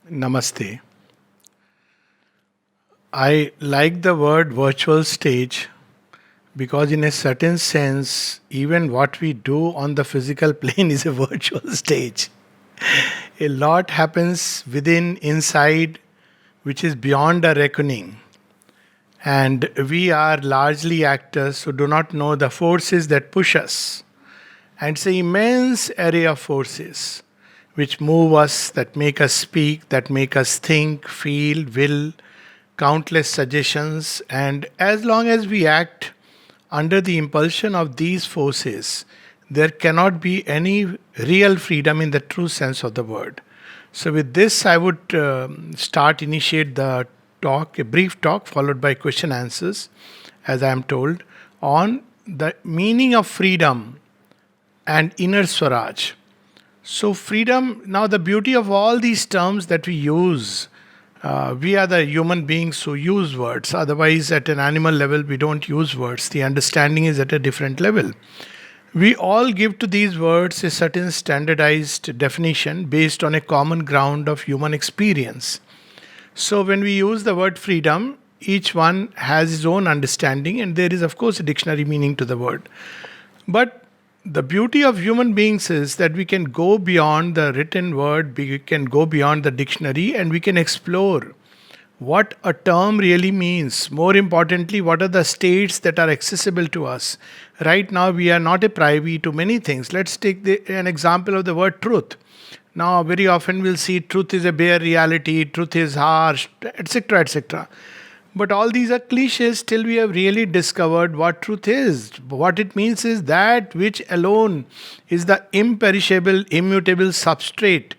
Namaste. I like the word virtual stage because, in a certain sense, even what we do on the physical plane is a virtual stage. A lot happens within, inside, which is beyond our reckoning. And we are largely actors who do not know the forces that push us. And it's an immense array of forces which move us, that make us speak, that make us think, feel, will, countless suggestions. And as long as we act under the impulsion of these forces, there cannot be any real freedom in the true sense of the word. So, with this, I would initiate the talk, a brief talk followed by question answers, as I am told, on the meaning of freedom and inner Swaraj. So, freedom, now the beauty of all these terms that we use, we are the human beings who use words. Otherwise, at an animal level, we don't use words. The understanding is at a different level. We all give to these words a certain standardized definition based on a common ground of human experience. So, when we use the word freedom, each one has his own understanding, and there is, of course, a dictionary meaning to the word. But the beauty of human beings is that we can go beyond the written word, we can go beyond the dictionary, and we can explore what a term really means. More importantly, what are the states that are accessible to us? Right now, we are not a privy to many things. Let's take an example of the word truth. Now, very often we'll see truth is a bare reality, truth is harsh, etc., etc. But all these are cliches till we have really discovered what truth is. What it means is that which alone is the imperishable, immutable substrate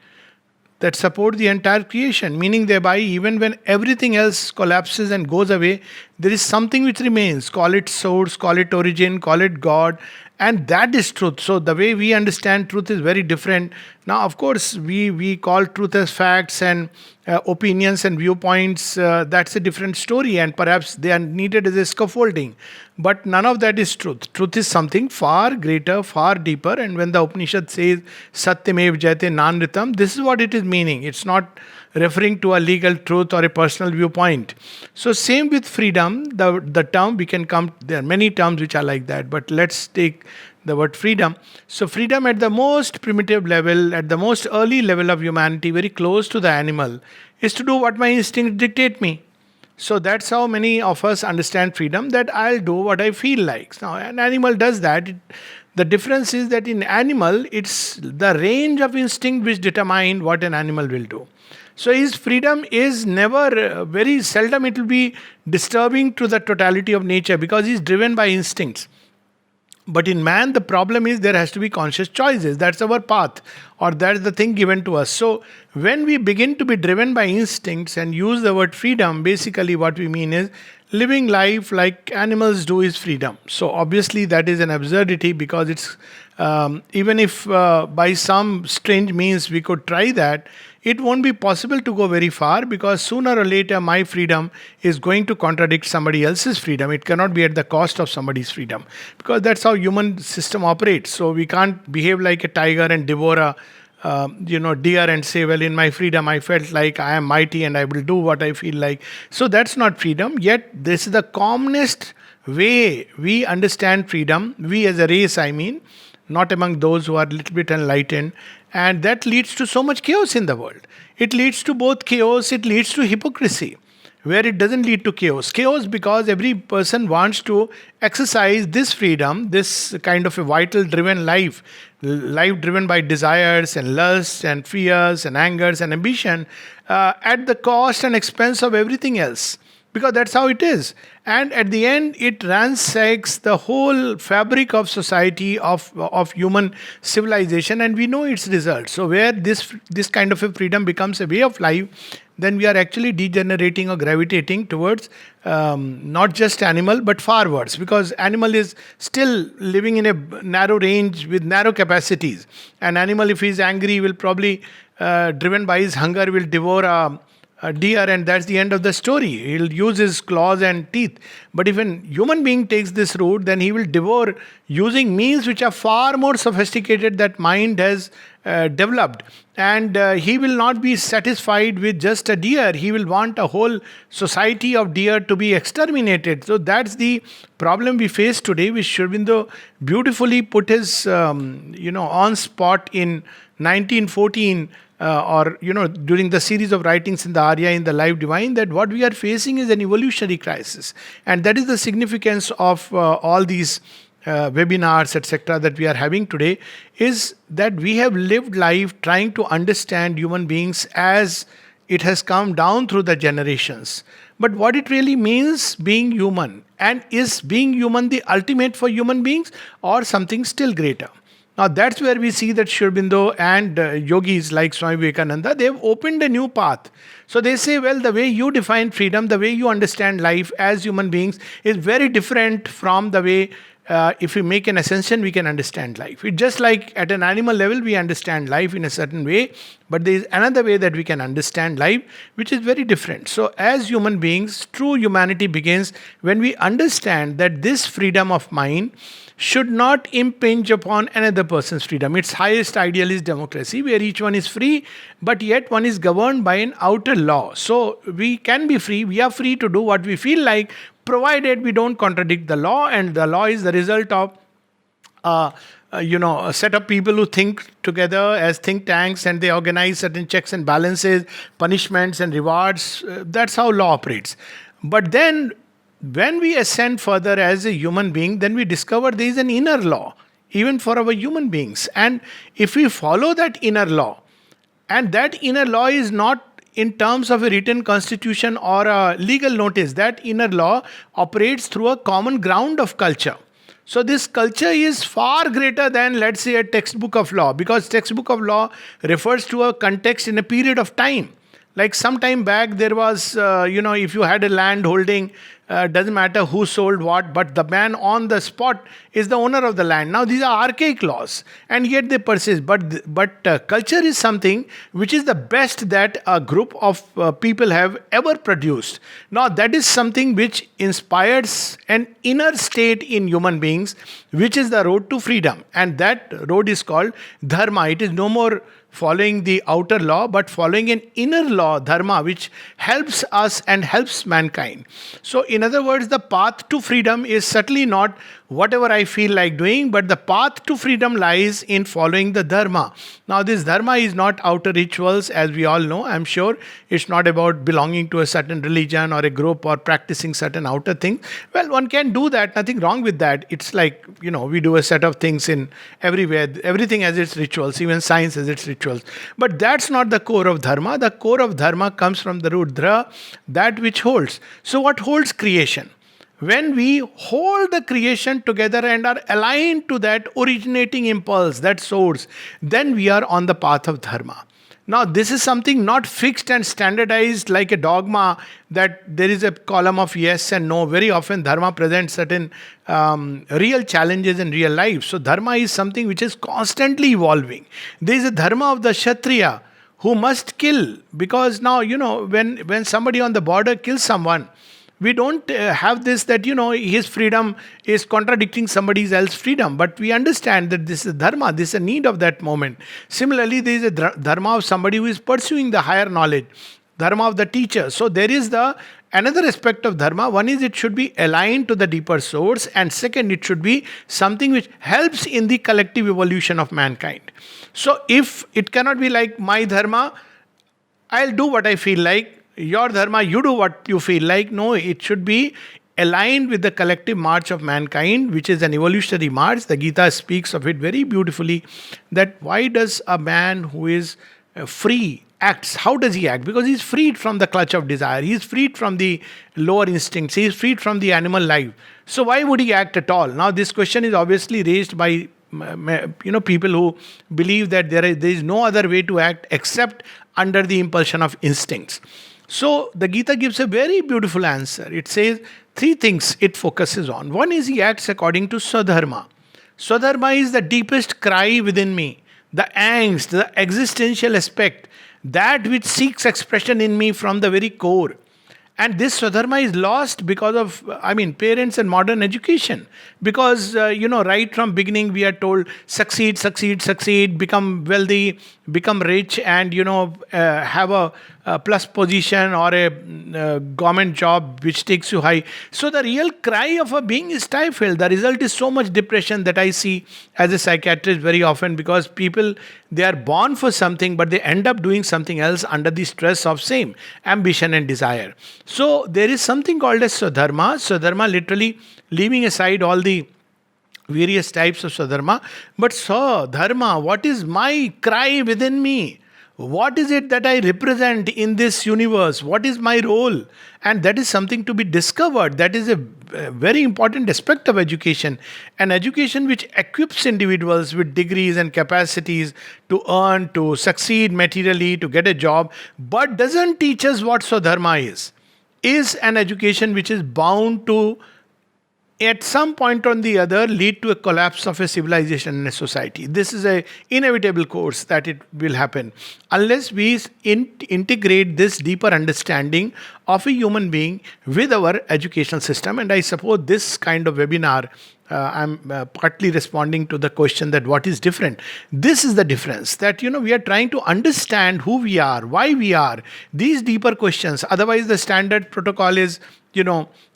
that support the entire creation, meaning thereby, even when everything else collapses and goes away, there is something which remains. Call it source, call it origin, call it God, and that is truth. So the way we understand truth is very different. Now, of course, we call truth as facts and opinions and viewpoints. That's a different story, and perhaps they are needed as a scaffolding. But none of that is truth. Truth is something far greater, far deeper. And when the Upanishad says Satyamev Jayate Nanritam, this is what it is meaning. It's not referring to a legal truth or a personal viewpoint. So same with freedom, the term we can come, there are many terms which are like that, but let's take the word freedom. So freedom at the most primitive level, at the most early level of humanity, very close to the animal, is to do what my instincts dictate me. So that's how many of us understand freedom, that I'll do what I feel like. Now an animal does that. The difference is that in animal, it's the range of instinct which determine what an animal will do. So his freedom is never, very seldom it will be disturbing to the totality of nature because he's driven by instincts. But in man, the problem is there has to be conscious choices. That's our path, or that's the thing given to us. So when we begin to be driven by instincts and use the word freedom, basically what we mean is living life like animals do is freedom. So obviously that is an absurdity because it's even if by some strange means we could try that, it won't be possible to go very far because sooner or later my freedom is going to contradict somebody else's freedom. It cannot be at the cost of somebody's freedom because that's how human system operates. So we can't behave like a tiger and devour a deer and say, well, in my freedom, I felt like I am mighty and I will do what I feel like. So that's not freedom. Yet, this is the commonest way we understand freedom. We as a race, I mean, not among those who are a little bit enlightened. And that leads to so much chaos in the world. It leads to both chaos, it leads to hypocrisy where it doesn't lead to chaos. Chaos because every person wants to exercise this freedom, this kind of a vital driven life driven by desires and lusts and fears and angers and ambition at the cost and expense of everything else. Because that's how it is. And at the end, it ransacks the whole fabric of society, of human civilization, and we know its results. So, where this kind of a freedom becomes a way of life, then we are actually degenerating or gravitating towards not just animal, but far worse. Because animal is still living in a narrow range with narrow capacities. An animal, if he is angry, will probably, driven by his hunger, will devour a deer, and that's the end of the story. He'll use his claws and teeth. But if a human being takes this route, then he will devour using means which are far more sophisticated that mind has developed. And he will not be satisfied with just a deer. He will want a whole society of deer to be exterminated. So that's the problem we face today, which Sri Aurobindo beautifully put his on spot in 1914, during the series of writings in the Arya in the Life Divine, that what we are facing is an evolutionary crisis. And that is the significance of all these webinars, etc., that we are having today, is that we have lived life trying to understand human beings as it has come down through the generations. But what it really means being human, and is being human the ultimate for human beings or something still greater? Now that's where we see that Sri Aurobindo and yogis like Swami Vivekananda, they've opened a new path. So they say, well, the way you define freedom, the way you understand life as human beings is very different from the way if we make an ascension, we can understand life. It's just like at an animal level, we understand life in a certain way, but there is another way that we can understand life, which is very different. So as human beings, true humanity begins when we understand that this freedom of mind should not impinge upon another person's freedom. Its highest ideal is democracy, where each one is free, but yet one is governed by an outer law. So we can be free, we are free to do what we feel like, provided we don't contradict the law, and the law is the result of a set of people who think together as think tanks, and they organize certain checks and balances, punishments and rewards. That's how law operates. But then when we ascend further as a human being, then we discover there is an inner law, even for our human beings. And if we follow that inner law, and that inner law is not in terms of a written constitution or a legal notice, that inner law operates through a common ground of culture. So this culture is far greater than, let's say, a textbook of law, because textbook of law refers to a context in a period of time. Like some time back, there was, if you had a land holding, doesn't matter who sold what, but the man on the spot is the owner of the land. Now, these are archaic laws, and yet they persist. But culture is something which is the best that a group of people have ever produced. Now, that is something which inspires an inner state in human beings, which is the road to freedom. And that road is called dharma. It is no more following the outer law, but following an inner law, dharma, which helps us and helps mankind. So, in other words, the path to freedom is certainly not whatever I feel like doing, but the path to freedom lies in following the dharma. Now, this dharma is not outer rituals, as we all know. I'm sure it's not about belonging to a certain religion or a group or practicing certain outer things. Well, one can do that, nothing wrong with that. It's like, we do a set of things in everywhere. Everything has its rituals, even science has its rituals. But that's not the core of dharma. The core of dharma comes from the root dhra, that which holds. So, what holds creation? When we hold the creation together and are aligned to that originating impulse, that source, then we are on the path of dharma. Now, this is something not fixed and standardized like a dogma, that there is a column of yes and no. Very often, dharma presents certain real challenges in real life. So, dharma is something which is constantly evolving. There is a dharma of the Kshatriya who must kill, because now, when somebody on the border kills someone, we don't have this that, his freedom is contradicting somebody else's freedom. But we understand that this is dharma, this is a need of that moment. Similarly, there is a dharma of somebody who is pursuing the higher knowledge, dharma of the teacher. So there is another aspect of dharma. One is it should be aligned to the deeper source. And second, it should be something which helps in the collective evolution of mankind. So if it cannot be like my dharma, I'll do what I feel like. Your dharma, you do what you feel like. No, it should be aligned with the collective march of mankind, which is an evolutionary march. The Gita speaks of it very beautifully, that why does a man who is free acts? How does he act? Because he's freed from the clutch of desire. He's freed from the lower instincts. He's freed from the animal life. So why would he act at all? Now, this question is obviously raised by people who believe that there is no other way to act except under the impulsion of instincts. So the Gita gives a very beautiful answer. It says three things it focuses on. One is he acts according to Swadharma. Swadharma is the deepest cry within me, the angst, the existential aspect, that which seeks expression in me from the very core. And this Swadharma is lost because of, parents and modern education. Because, right from beginning we are told succeed, succeed, succeed, become wealthy, become rich, and, have a plus position or a government job which takes you high. So the real cry of a being is stifled. The result is so much depression that I see as a psychiatrist very often, because people, they are born for something, but they end up doing something else under the stress of same ambition and desire. So there is something called as Swadharma. Swadharma literally leaving aside all the various types of Swadharma. But Swadharma, what is my cry within me? What is it that I represent in this universe? What is my role? And that is something to be discovered. That is a very important aspect of education. An education which equips individuals with degrees and capacities to earn, to succeed materially, to get a job, but doesn't teach us what Swadharma is an education which is bound to, at some point or the other, lead to a collapse of a civilization and a society. This is a inevitable course that it will happen unless we integrate this deeper understanding of a human being with our educational system. And I suppose this kind of webinar, I'm partly responding to the question that what is different. This is the difference, that we are trying to understand who we are, why we are, these deeper questions. Otherwise the standard protocol is,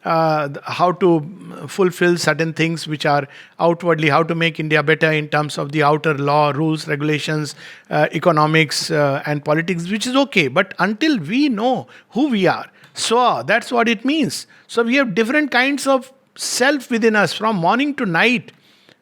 how to fulfill certain things which are outwardly, how to make India better in terms of the outer law, rules, regulations, economics, and politics, which is okay. But until we know who we are, so that's what it means. So we have different kinds of self within us, from morning to night,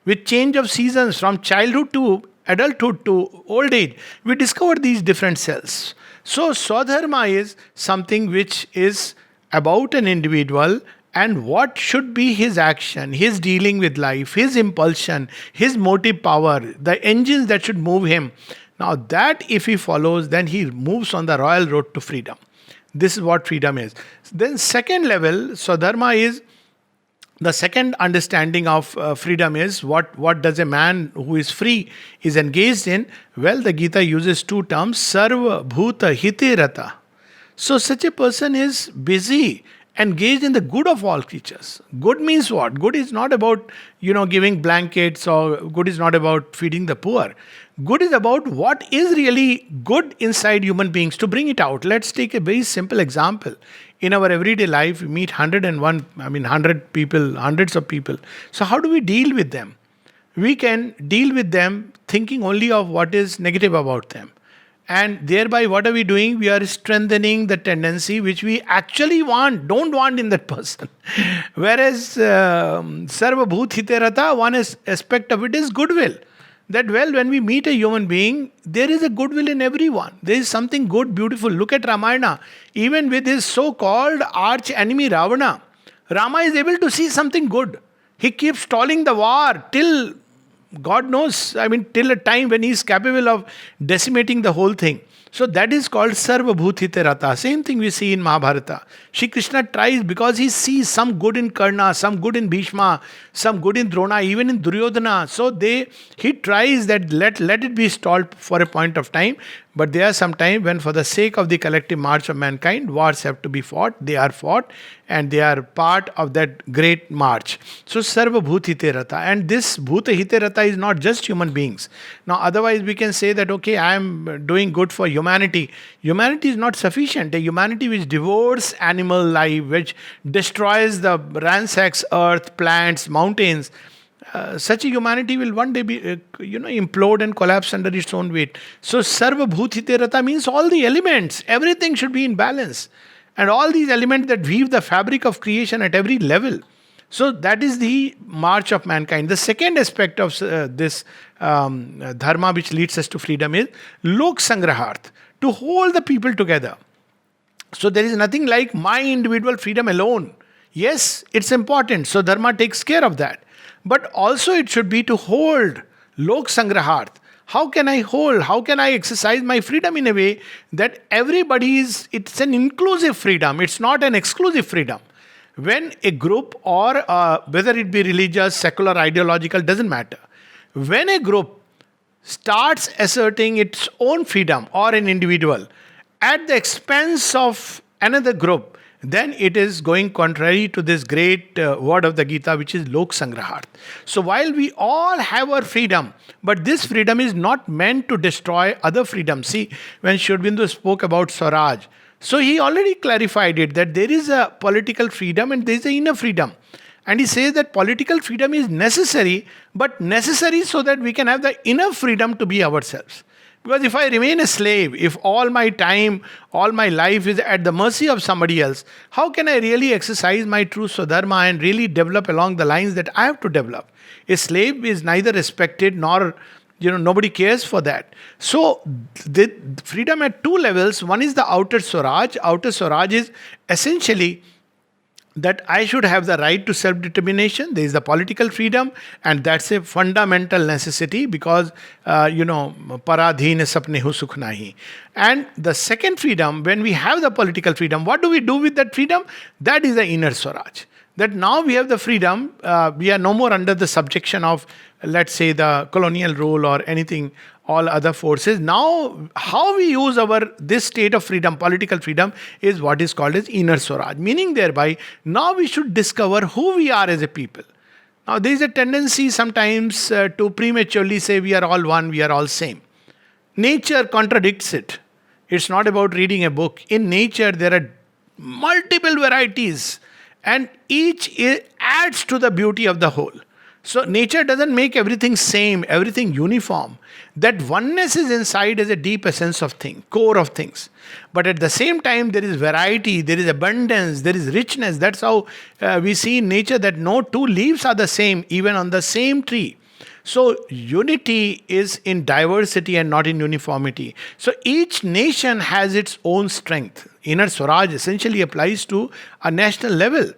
with change of seasons, from childhood to adulthood to old age. We discover these different selves. So Swadharma is something which is about an individual and what should be his action, his dealing with life, his impulsion, his motive power, the engines that should move him. Now, that if he follows, then he moves on the royal road to freedom. This is what freedom is. Then, second level, Swadharma is the second understanding of freedom is what does a man who is free is engaged in? Well, the Gita uses two terms, Sarva Bhuta Hite Rata. So such a person is busy, engaged in the good of all creatures. Good means what? Good is not about, giving blankets, or good is not about feeding the poor. Good is about what is really good inside human beings, to bring it out. Let's take a very simple example. In our everyday life, we meet 100 people, hundreds of people. So how do we deal with them? We can deal with them thinking only of what is negative about them. And thereby, what are we doing? We are strengthening the tendency which we actually don't want in that person. Whereas, Sarva Bhut Hite Rata, one aspect of it is goodwill. That, well, when we meet a human being, there is a goodwill in everyone. There is something good, beautiful. Look at Ramayana. Even with his so-called arch enemy Ravana, Rama is able to see something good. He keeps stalling the war till God knows, till a time when he is capable of decimating the whole thing. So that is called Sarva Bhutite Rata. Same thing we see in Mahabharata. Shri Krishna tries because he sees some good in Karna, some good in Bhishma, some good in Drona, even in Duryodhana. So he tries that let it be stalled for a point of time. But there are some time when, for the sake of the collective march of mankind, wars have to be fought. They are fought and they are part of that great march. So Sarva Bhutite Rata. And this Bhuta Hite Rata is not just human beings. Now otherwise we can say that, okay, I am doing good for humanity. Humanity is not sufficient. A humanity which devours animal life, which destroys ransacks earth, plants, mountains, such a humanity will one day be, implode and collapse under its own weight. So, Sarva Bhutite Rata means all the elements, everything should be in balance. And all these elements that weave the fabric of creation at every level. So, that is the march of mankind. The second aspect of this dharma which leads us to freedom is Lok Sangraharth, to hold the people together. So, there is nothing like my individual freedom alone. Yes, it's important. So, dharma takes care of that. But also it should be to hold Lok Sangraharth. How can I hold? How can I exercise my freedom in a way that it's an inclusive freedom. It's not an exclusive freedom. When a group, or whether it be religious, secular, ideological, doesn't matter. When a group starts asserting its own freedom, or an individual, at the expense of another group, then it is going contrary to this great word of the Gita, which is Lok Sangrahat. So while we all have our freedom, but this freedom is not meant to destroy other freedom. See, when Sri Aurobindo spoke about Swaraj, so he already clarified it that there is a political freedom and there is a inner freedom. And he says that political freedom is necessary, but necessary so that we can have the inner freedom to be ourselves. Because if I remain a slave, if all my time, all my life is at the mercy of somebody else, how can I really exercise my true Swadharma and really develop along the lines that I have to develop? A slave is neither respected nor, nobody cares for that. So the freedom at two levels. One is the outer Swaraj. Outer Swaraj is essentially that I should have the right to self-determination. There is the political freedom, and that's a fundamental necessity because, paradhin sapne hu sukh nahi. And the second freedom, when we have the political freedom, what do we do with that freedom? That is the inner Swaraj. That now we have the freedom, we are no more under the subjection of, let's say, the colonial rule or anything, all other forces. Now, how we use this state of freedom, political freedom, is what is called as inner Swaraj. Meaning thereby, now we should discover who we are as a people. Now, there is a tendency sometimes to prematurely say we are all one, we are all same. Nature contradicts it. It's not about reading a book. In nature, there are multiple varieties, and each adds to the beauty of the whole. So nature doesn't make everything same, everything uniform. That oneness is inside as a deep essence of thing, core of things. But at the same time, there is variety, there is abundance, there is richness. That's how we see in nature that no two leaves are the same, even on the same tree. So unity is in diversity and not in uniformity. So each nation has its own strength. Inner Swaraj essentially applies to a national level.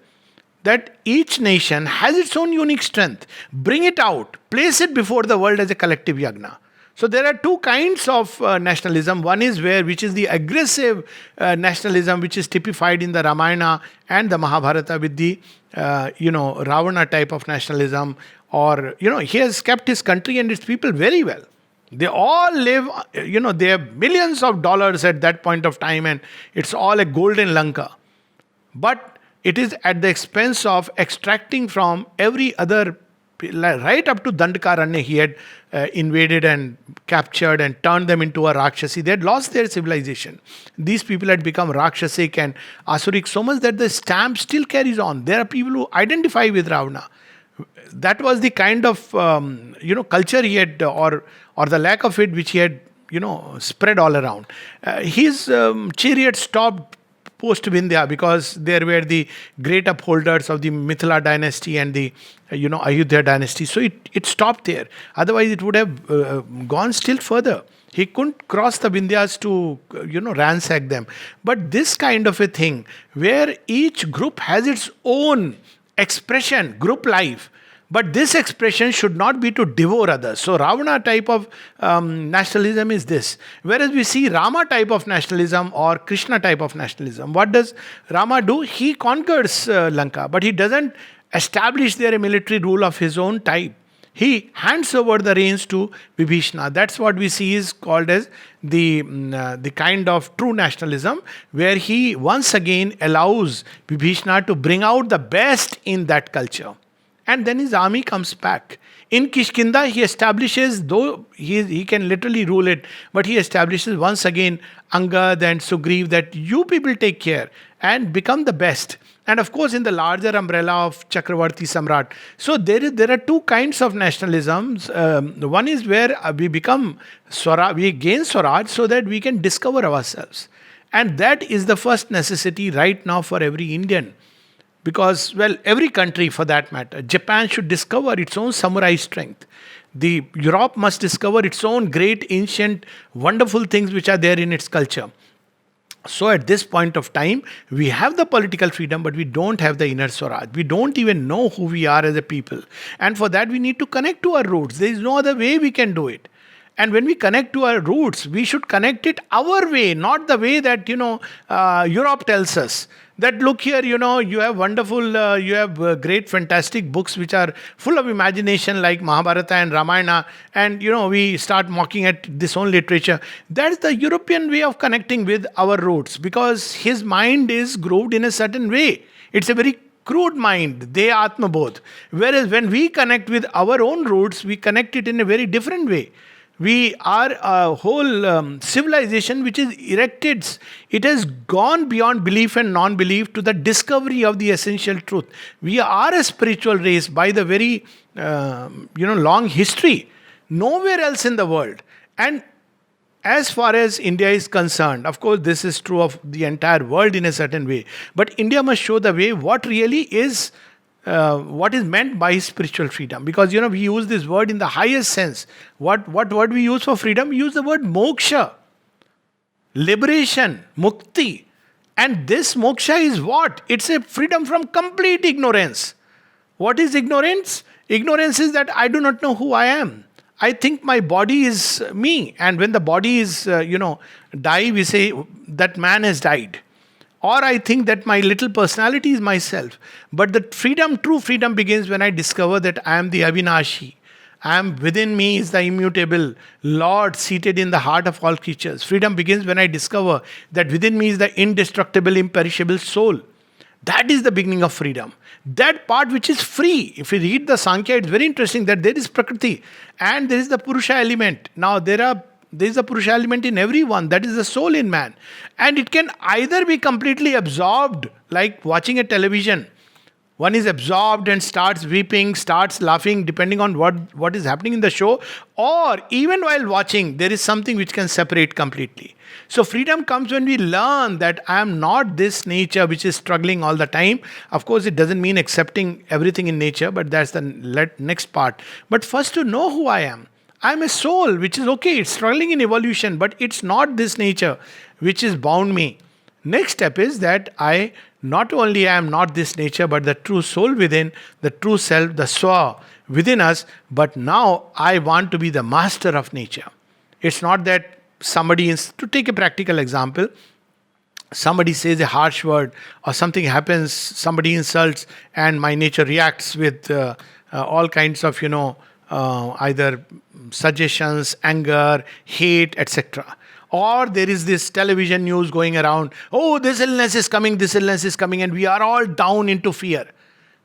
That each nation has its own unique strength. Bring it out, place it before the world as a collective yagna. So there are two kinds of nationalism. One is which is the aggressive nationalism, which is typified in the Ramayana and the Mahabharata with the, Ravana type of nationalism. Or, he has kept his country and its people very well. They all live, they have millions of dollars at that point of time, and it's all a golden Lanka. But it is at the expense of extracting from every other, right up to Dandakaranya, he had invaded and captured and turned them into a Rakshasi. They had lost their civilization. These people had become Rakshasic and Asuric so much that the stamp still carries on. There are people who identify with Ravana. That was the kind of, culture he had, or the lack of it, which he had, spread all around. His chariot stopped post Vindhya because there were the great upholders of the Mithila dynasty and the Ayodhya dynasty. So it stopped there. Otherwise, it would have gone still further. He couldn't cross the Vindhyas to ransack them. But this kind of a thing where each group has its own expression, group life. But this expression should not be to devour others. So Ravana type of nationalism is this. Whereas we see Rama type of nationalism or Krishna type of nationalism. What does Rama do? He conquers Lanka, but he doesn't establish there a military rule of his own type. He hands over the reins to Vibhishana. That's what we see is called as the kind of true nationalism, where he once again allows Vibhishana to bring out the best in that culture. And then his army comes back. In Kishkinda, he establishes, though he can literally rule it, but he establishes once again Angad and Sugriv that you people take care and become the best. And of course, in the larger umbrella of Chakravarti Samrat. So there are two kinds of nationalisms. One is where we become Swaraj, we gain Swaraj so that we can discover ourselves. And that is the first necessity right now for every Indian. Because, every country for that matter. Japan should discover its own samurai strength. Europe must discover its own great, ancient, wonderful things which are there in its culture. So at this point of time, we have the political freedom, but we don't have the inner Swaraj. We don't even know who we are as a people. And for that, we need to connect to our roots. There is no other way we can do it. And when we connect to our roots, we should connect it our way, not the way that, Europe tells us. That look here, you have wonderful, you have great, fantastic books which are full of imagination, like Mahabharata and Ramayana, and we start mocking at this own literature. That is the European way of connecting with our roots, because his mind is grooved in a certain way. It's a very crude mind, they Atma Bodh. Whereas when we connect with our own roots, we connect it in a very different way. We are a whole civilization which is erected. It has gone beyond belief and non-belief to the discovery of the essential truth. We are a spiritual race by the very long history. Nowhere else in the world. And as far as India is concerned, of course, this is true of the entire world in a certain way. But India must show the way what really is, what is meant by spiritual freedom. Because, we use this word in the highest sense. What word we use for freedom? We use the word moksha, liberation, mukti. And this moksha is what? It's a freedom from complete ignorance. What is ignorance? Ignorance is that I do not know who I am. I think my body is me. And when the body is, die, we say that man has died. Or I think that my little personality is myself. But the freedom, true freedom, begins when I discover that I am the Avinashi. I am within me is the immutable Lord seated in the heart of all creatures. Freedom begins when I discover that within me is the indestructible, imperishable soul. That is the beginning of freedom. That part which is free. If you read the Sankhya, it's very interesting that there is Prakriti and there is the Purusha element. Now there is a Purusha element in everyone. That is the soul in man. And it can either be completely absorbed, like watching a television. One is absorbed and starts weeping, starts laughing, depending on what is happening in the show. Or even while watching, there is something which can separate completely. So freedom comes when we learn that I am not this nature which is struggling all the time. Of course, it doesn't mean accepting everything in nature, but that's the next part. But first to know who I am. I am a soul which is okay, it's struggling in evolution, but it's not this nature which is bound me. Next step is that I not only am not this nature, but the true soul within, the true self, the Swa within us, but now I want to be the master of nature. It's not that somebody is, to take a practical example, somebody says a harsh word or something happens, somebody insults and my nature reacts with all kinds of, either suggestions, anger, hate, etc. Or there is this television news going around, oh, this illness is coming, and we are all down into fear.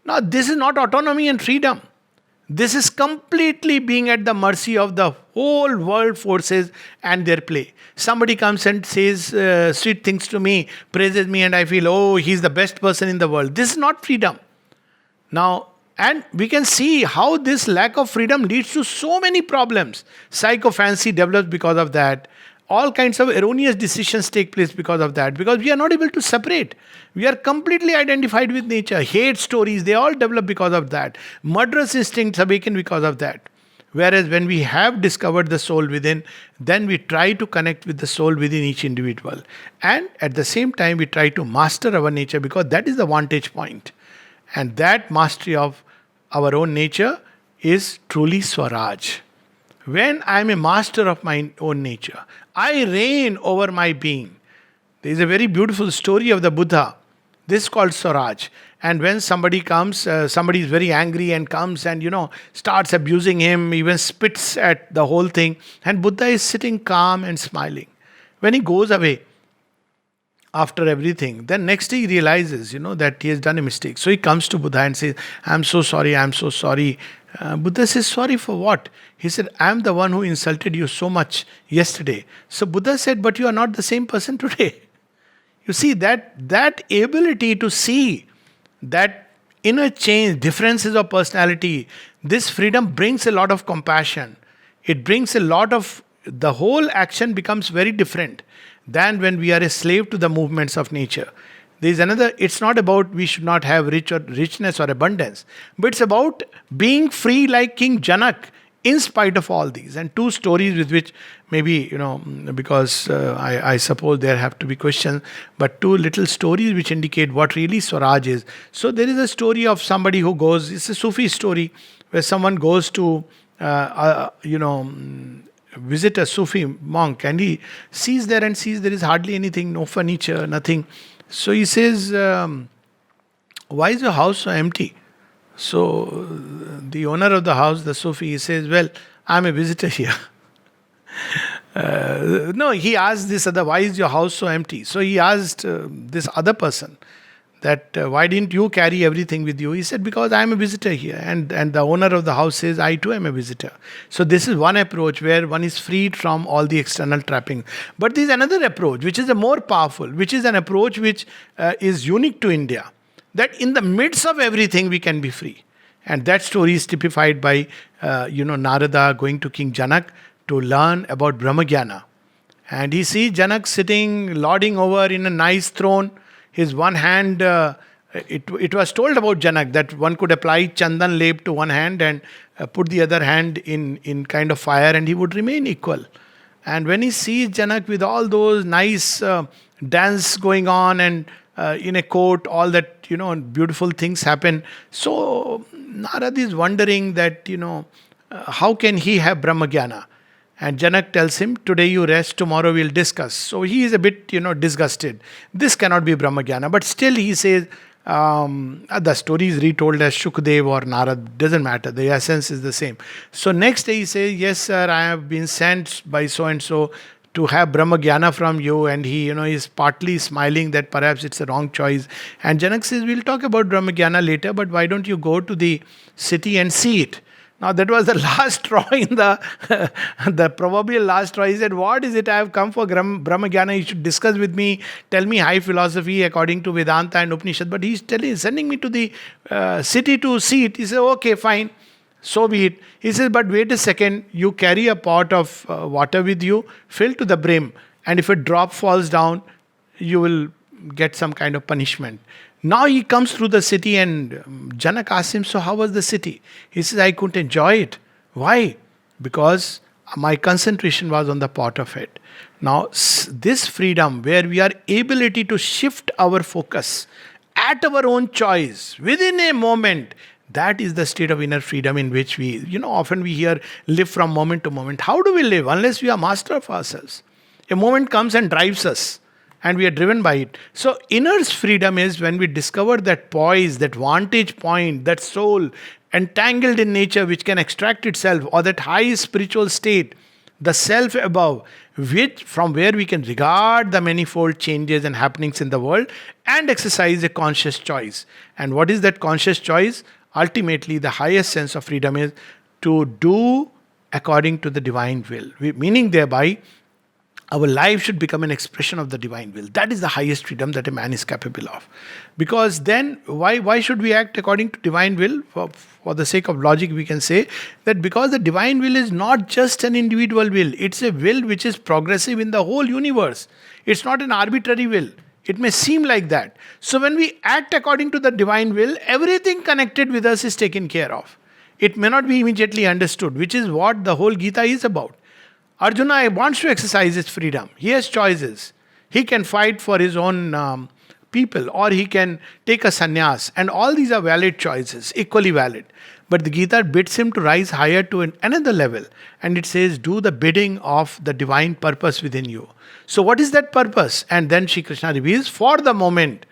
Now, this is not autonomy and freedom. This is completely being at the mercy of the whole world forces and their play. Somebody comes and says sweet things to me, praises me, and I feel, oh, he's the best person in the world. This is not freedom. Now, and we can see how this lack of freedom leads to so many problems. Psychophancy develops because of that. All kinds of erroneous decisions take place because of that. Because we are not able to separate. We are completely identified with nature. Hate stories, they all develop because of that. Murderous instincts awaken because of that. Whereas when we have discovered the soul within, then we try to connect with the soul within each individual. And at the same time, we try to master our nature because that is the vantage point. And that mastery of our own nature is truly Swaraj. When I am a master of my own nature, I reign over my being. There is a very beautiful story of the Buddha. This is called Swaraj. And when somebody comes, somebody is very angry and comes and, starts abusing him, even spits at the whole thing. And Buddha is sitting calm and smiling. When he goes away, after everything, then next day he realizes, that he has done a mistake. So he comes to Buddha and says, I'm so sorry, I'm so sorry. Buddha says, sorry for what? He said, I'm the one who insulted you so much yesterday. So Buddha said, but you are not the same person today. You see, that ability to see that inner change, differences of personality, this freedom brings a lot of compassion. It brings a lot of, the whole action becomes very different than when we are a slave to the movements of nature. There is another, it's not about we should not have richness or abundance, but it's about being free like King Janak in spite of all these. And two stories with which maybe, because I suppose there have to be questions, but two little stories which indicate what really Swaraj is. So there is a story of somebody who goes, it's a Sufi story, where someone goes to, visit a Sufi monk, and he sees there and sees there is hardly anything, no furniture, nothing. So he says, why is your house so empty? So the owner of the house, the Sufi, he says, well, I'm a visitor here. No, he asked this other, why is your house so empty? So he asked this other person that why didn't you carry everything with you? He said, because I am a visitor here. And the owner of the house says, I too am a visitor. So this is one approach where one is freed from all the external trapping. But there is another approach, which is a more powerful, which is an approach which is unique to India. That in the midst of everything, we can be free. And that story is typified by, Narada going to King Janak to learn about Brahmagyana. And he sees Janak sitting, lording over in a nice throne. His one hand, it was told about Janak that one could apply chandan lep to one hand and put the other hand in kind of fire, and he would remain equal. And when he sees Janak with all those nice dance going on and in a court, all that, beautiful things happen. So Narad is wondering that, how can he have Brahmagyana? And Janak tells him, today you rest, tomorrow we'll discuss. So he is a bit, disgusted. This cannot be Brahmagyana. But still he says, the story is retold as Shukdev or Narad, doesn't matter. The essence is the same. So next day he says, yes sir, I have been sent by so-and-so to have Brahmagyana from you. And he, is partly smiling that perhaps it's a wrong choice. And Janak says, we'll talk about Brahmagyana later, but why don't you go to the city and see it? Now that was the last straw in the proverbial last straw. He said, what is it I have come for Brahmagyana? You should discuss with me, tell me high philosophy according to Vedanta and Upanishad. But he's sending me to the city to see it. He said, okay, fine, so be it. He says, but wait a second, you carry a pot of water with you, fill to the brim. And if a drop falls down, you will get some kind of punishment. Now he comes through the city and Janak asks him, so how was the city? He says, I couldn't enjoy it. Why? Because my concentration was on the pot of it. Now this freedom where we are ability to shift our focus at our own choice within a moment, that is the state of inner freedom in which we, often we hear live from moment to moment. How do we live unless we are master of ourselves? A moment comes and drives us, and we are driven by it. So inner freedom is when we discover that poise, that vantage point, that soul entangled in nature which can extract itself, or that high spiritual state, the self above, which from where we can regard the manifold changes and happenings in the world and exercise a conscious choice. And what is that conscious choice? Ultimately, the highest sense of freedom is to do according to the divine will. Meaning thereby, our life should become an expression of the divine will. That is the highest freedom that a man is capable of. Because then, why should we act according to divine will? For the sake of logic, we can say that because the divine will is not just an individual will, it's a will which is progressive in the whole universe. It's not an arbitrary will. It may seem like that. So when we act according to the divine will, everything connected with us is taken care of. It may not be immediately understood, which is what the whole Gita is about. Arjuna wants to exercise his freedom. He has choices. He can fight for his own people, or he can take a sannyas. And all these are valid choices, equally valid. But the Gita bids him to rise higher to another level. And it says, do the bidding of the divine purpose within you. So what is that purpose? And then Shri Krishna reveals, for the moment,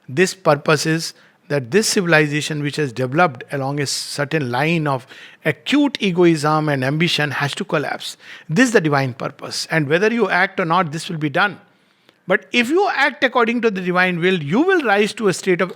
this purpose is that this civilization which has developed along a certain line of acute egoism and ambition has to collapse. This is the divine purpose. And whether you act or not, this will be done. But if you act according to the divine will, you will rise to a state of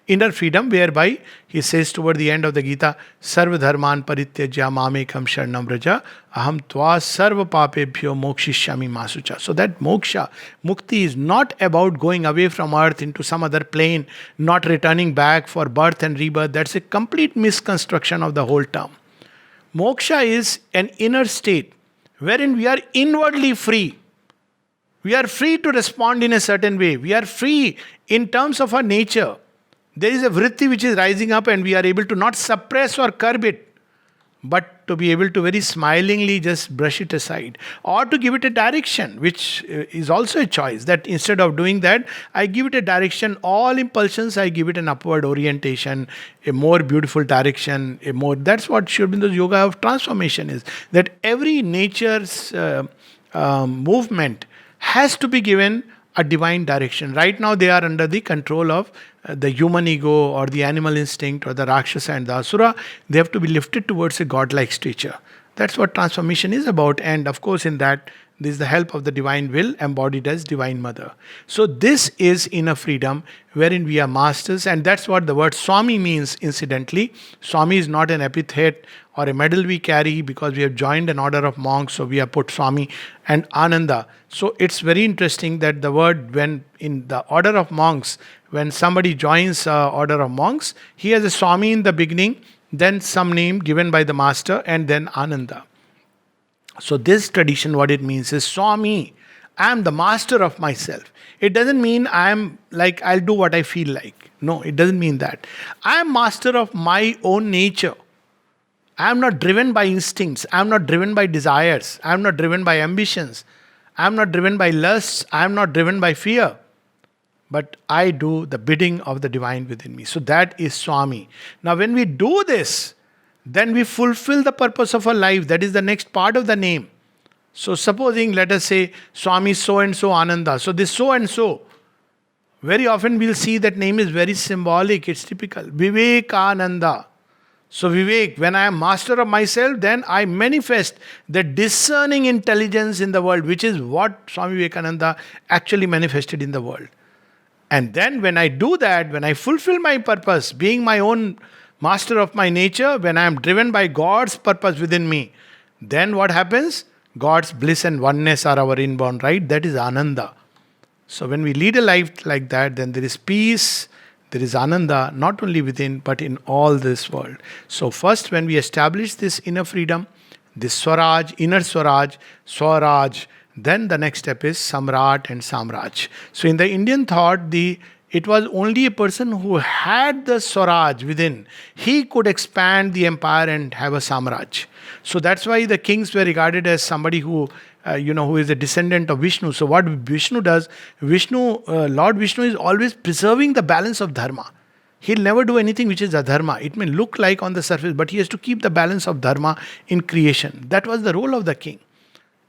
inner freedom, whereby he says toward the end of the Gita, Sarva dharman parityajya mamekam sharanam vraja aham tva sarva papebhyo mokshishyami masucha. So that moksha, mukti is not about going away from earth into some other plane, not returning back for birth and rebirth. That's a complete misconstruction of the whole term. Moksha is an inner state wherein we are inwardly free. We are free to respond in a certain way. We are free in terms of our nature. There is a vritti which is rising up and we are able to not suppress or curb it. but to be able to very smilingly just brush it aside, or to give it a direction, which is also a choice. That instead of doing that, I give it a direction. All impulsions, I give it an upward orientation, a more beautiful direction, a more. That's what Sri Aurobindo's yoga of transformation is. That every nature's movement has to be given a divine direction. Right now, they are under the control of the human ego or the animal instinct or the Rakshasa and the Asura. They have to be lifted towards a godlike stature. That's what transformation is about. And of course, in that, there is the help of the divine will embodied as Divine Mother. So, this is inner freedom wherein we are masters, and that's what the word Swami means, incidentally. Swami is not an epithet or a medal we carry because we have joined an order of monks, so we have put Swami and Ananda. So, it's very interesting that the word, when in the order of monks, when somebody joins order of monks, he has a Swami in the beginning, then some name given by the master, and then Ananda. So, this tradition, what it means is Swami, I am the master of myself. It doesn't mean I am like I'll do what I feel like. No, it doesn't mean that. I am master of my own nature. I am not driven by instincts. I am not driven by desires. I am not driven by ambitions. I am not driven by lusts. I am not driven by fear. But I do the bidding of the divine within me. So that is Swami. Now, when we do this, then we fulfill the purpose of our life. That is the next part of the name. So, supposing, let us say, Swami so and so Ananda. So, this so and so, very often we'll see that name is very symbolic. It's typical. Vivekananda. So, Vivek, when I am master of myself, then I manifest the discerning intelligence in the world, which is what Swami Vivekananda actually manifested in the world. And then when I do that, when I fulfill my purpose, being my own master of my nature, when I am driven by God's purpose within me, then what happens? God's bliss and oneness are our inborn right. That is Ananda. So when we lead a life like that, then there is peace, there is Ananda, not only within, but in all this world. So first, when we establish this inner freedom, this Swaraj, inner Swaraj, then the next step is Samrat and Samraj. So in the Indian thought, it was only a person who had the Swaraj within. He could expand the empire and have a Samraj. So that's why the kings were regarded as somebody who is a descendant of Vishnu. So what Vishnu does, Lord Vishnu is always preserving the balance of dharma. He'll never do anything which is adharma. It may look like on the surface, but he has to keep the balance of dharma in creation. That was the role of the king.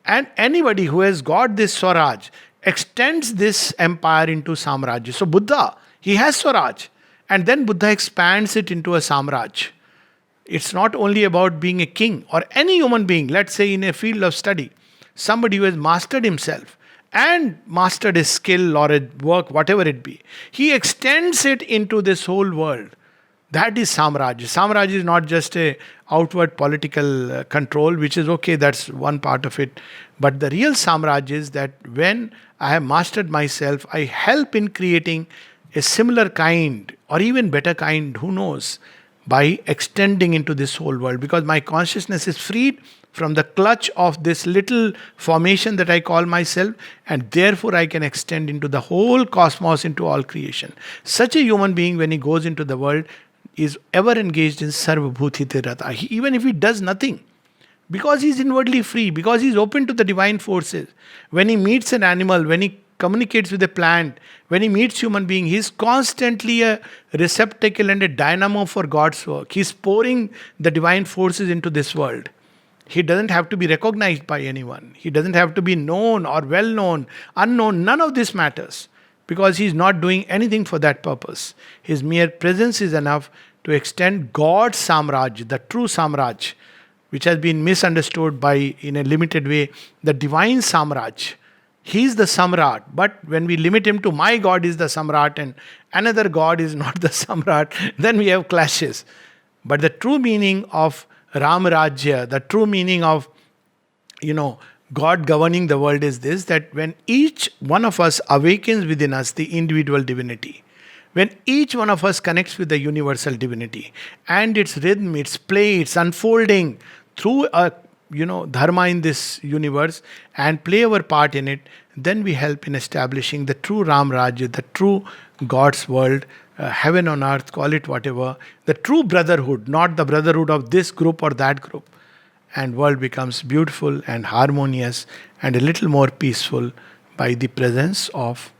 And anybody who has got this Swaraj extends this empire into Samraj. So Buddha, he has Swaraj. And then Buddha expands it into a Samraj. It's not only about being a king or any human being, let's say in a field of study, somebody who has mastered himself and mastered a skill or a work, whatever it be. He extends it into this whole world. That is Samraj. Samraj is not just a outward political control, which is okay, that's one part of it. But the real Samraj is that when I have mastered myself, I help in creating a similar kind or even better kind, who knows, by extending into this whole world. Because my consciousness is freed from the clutch of this little formation that I call myself, and therefore I can extend into the whole cosmos, into all creation. Such a human being, when he goes into the world, is ever engaged in Sarva Bhuti Rata. Even if he does nothing, because he is inwardly free, because he is open to the divine forces. When he meets an animal, when he communicates with a plant, when he meets human being, he is constantly a receptacle and a dynamo for God's work. He is pouring the divine forces into this world. He doesn't have to be recognized by anyone. He doesn't have to be known or well known, unknown. None of this matters, because he is not doing anything for that purpose. His mere presence is enough to extend God's Samraj, the true Samraj, which has been misunderstood by, in a limited way, the divine Samraj. He is the Samrat, but when we limit him to my God is the Samrat and another God is not the Samrat, then we have clashes. But the true meaning of Ram Rajya, the true meaning of, God governing the world is this, that when each one of us awakens within us the individual divinity, when each one of us connects with the universal divinity and its rhythm, its play, its unfolding through a dharma in this universe and play our part in it, then we help in establishing the true Ram Rajya, the true God's world, heaven on earth, call it whatever, the true brotherhood, not the brotherhood of this group or that group. And world becomes beautiful and harmonious and a little more peaceful by the presence of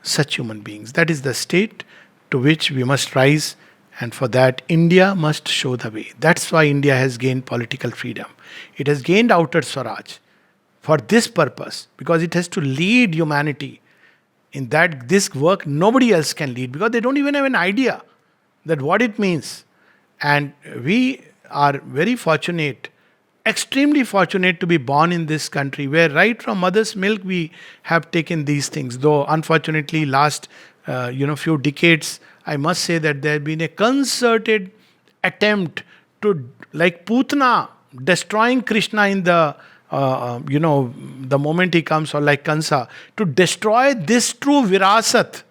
such human beings. That is the state to which we must rise, and for that, India must show the way. That's why India has gained political freedom. It has gained outer Swaraj for this purpose, because it has to lead humanity in that this work nobody else can lead, because they don't even have an idea that what it means. And we are very fortunate, extremely fortunate to be born in this country where right from mother's milk we have taken these things. Though unfortunately last few decades, I must say that there has been a concerted attempt to, like Putna destroying Krishna in the moment he comes, or like Kansa, to destroy this true virasat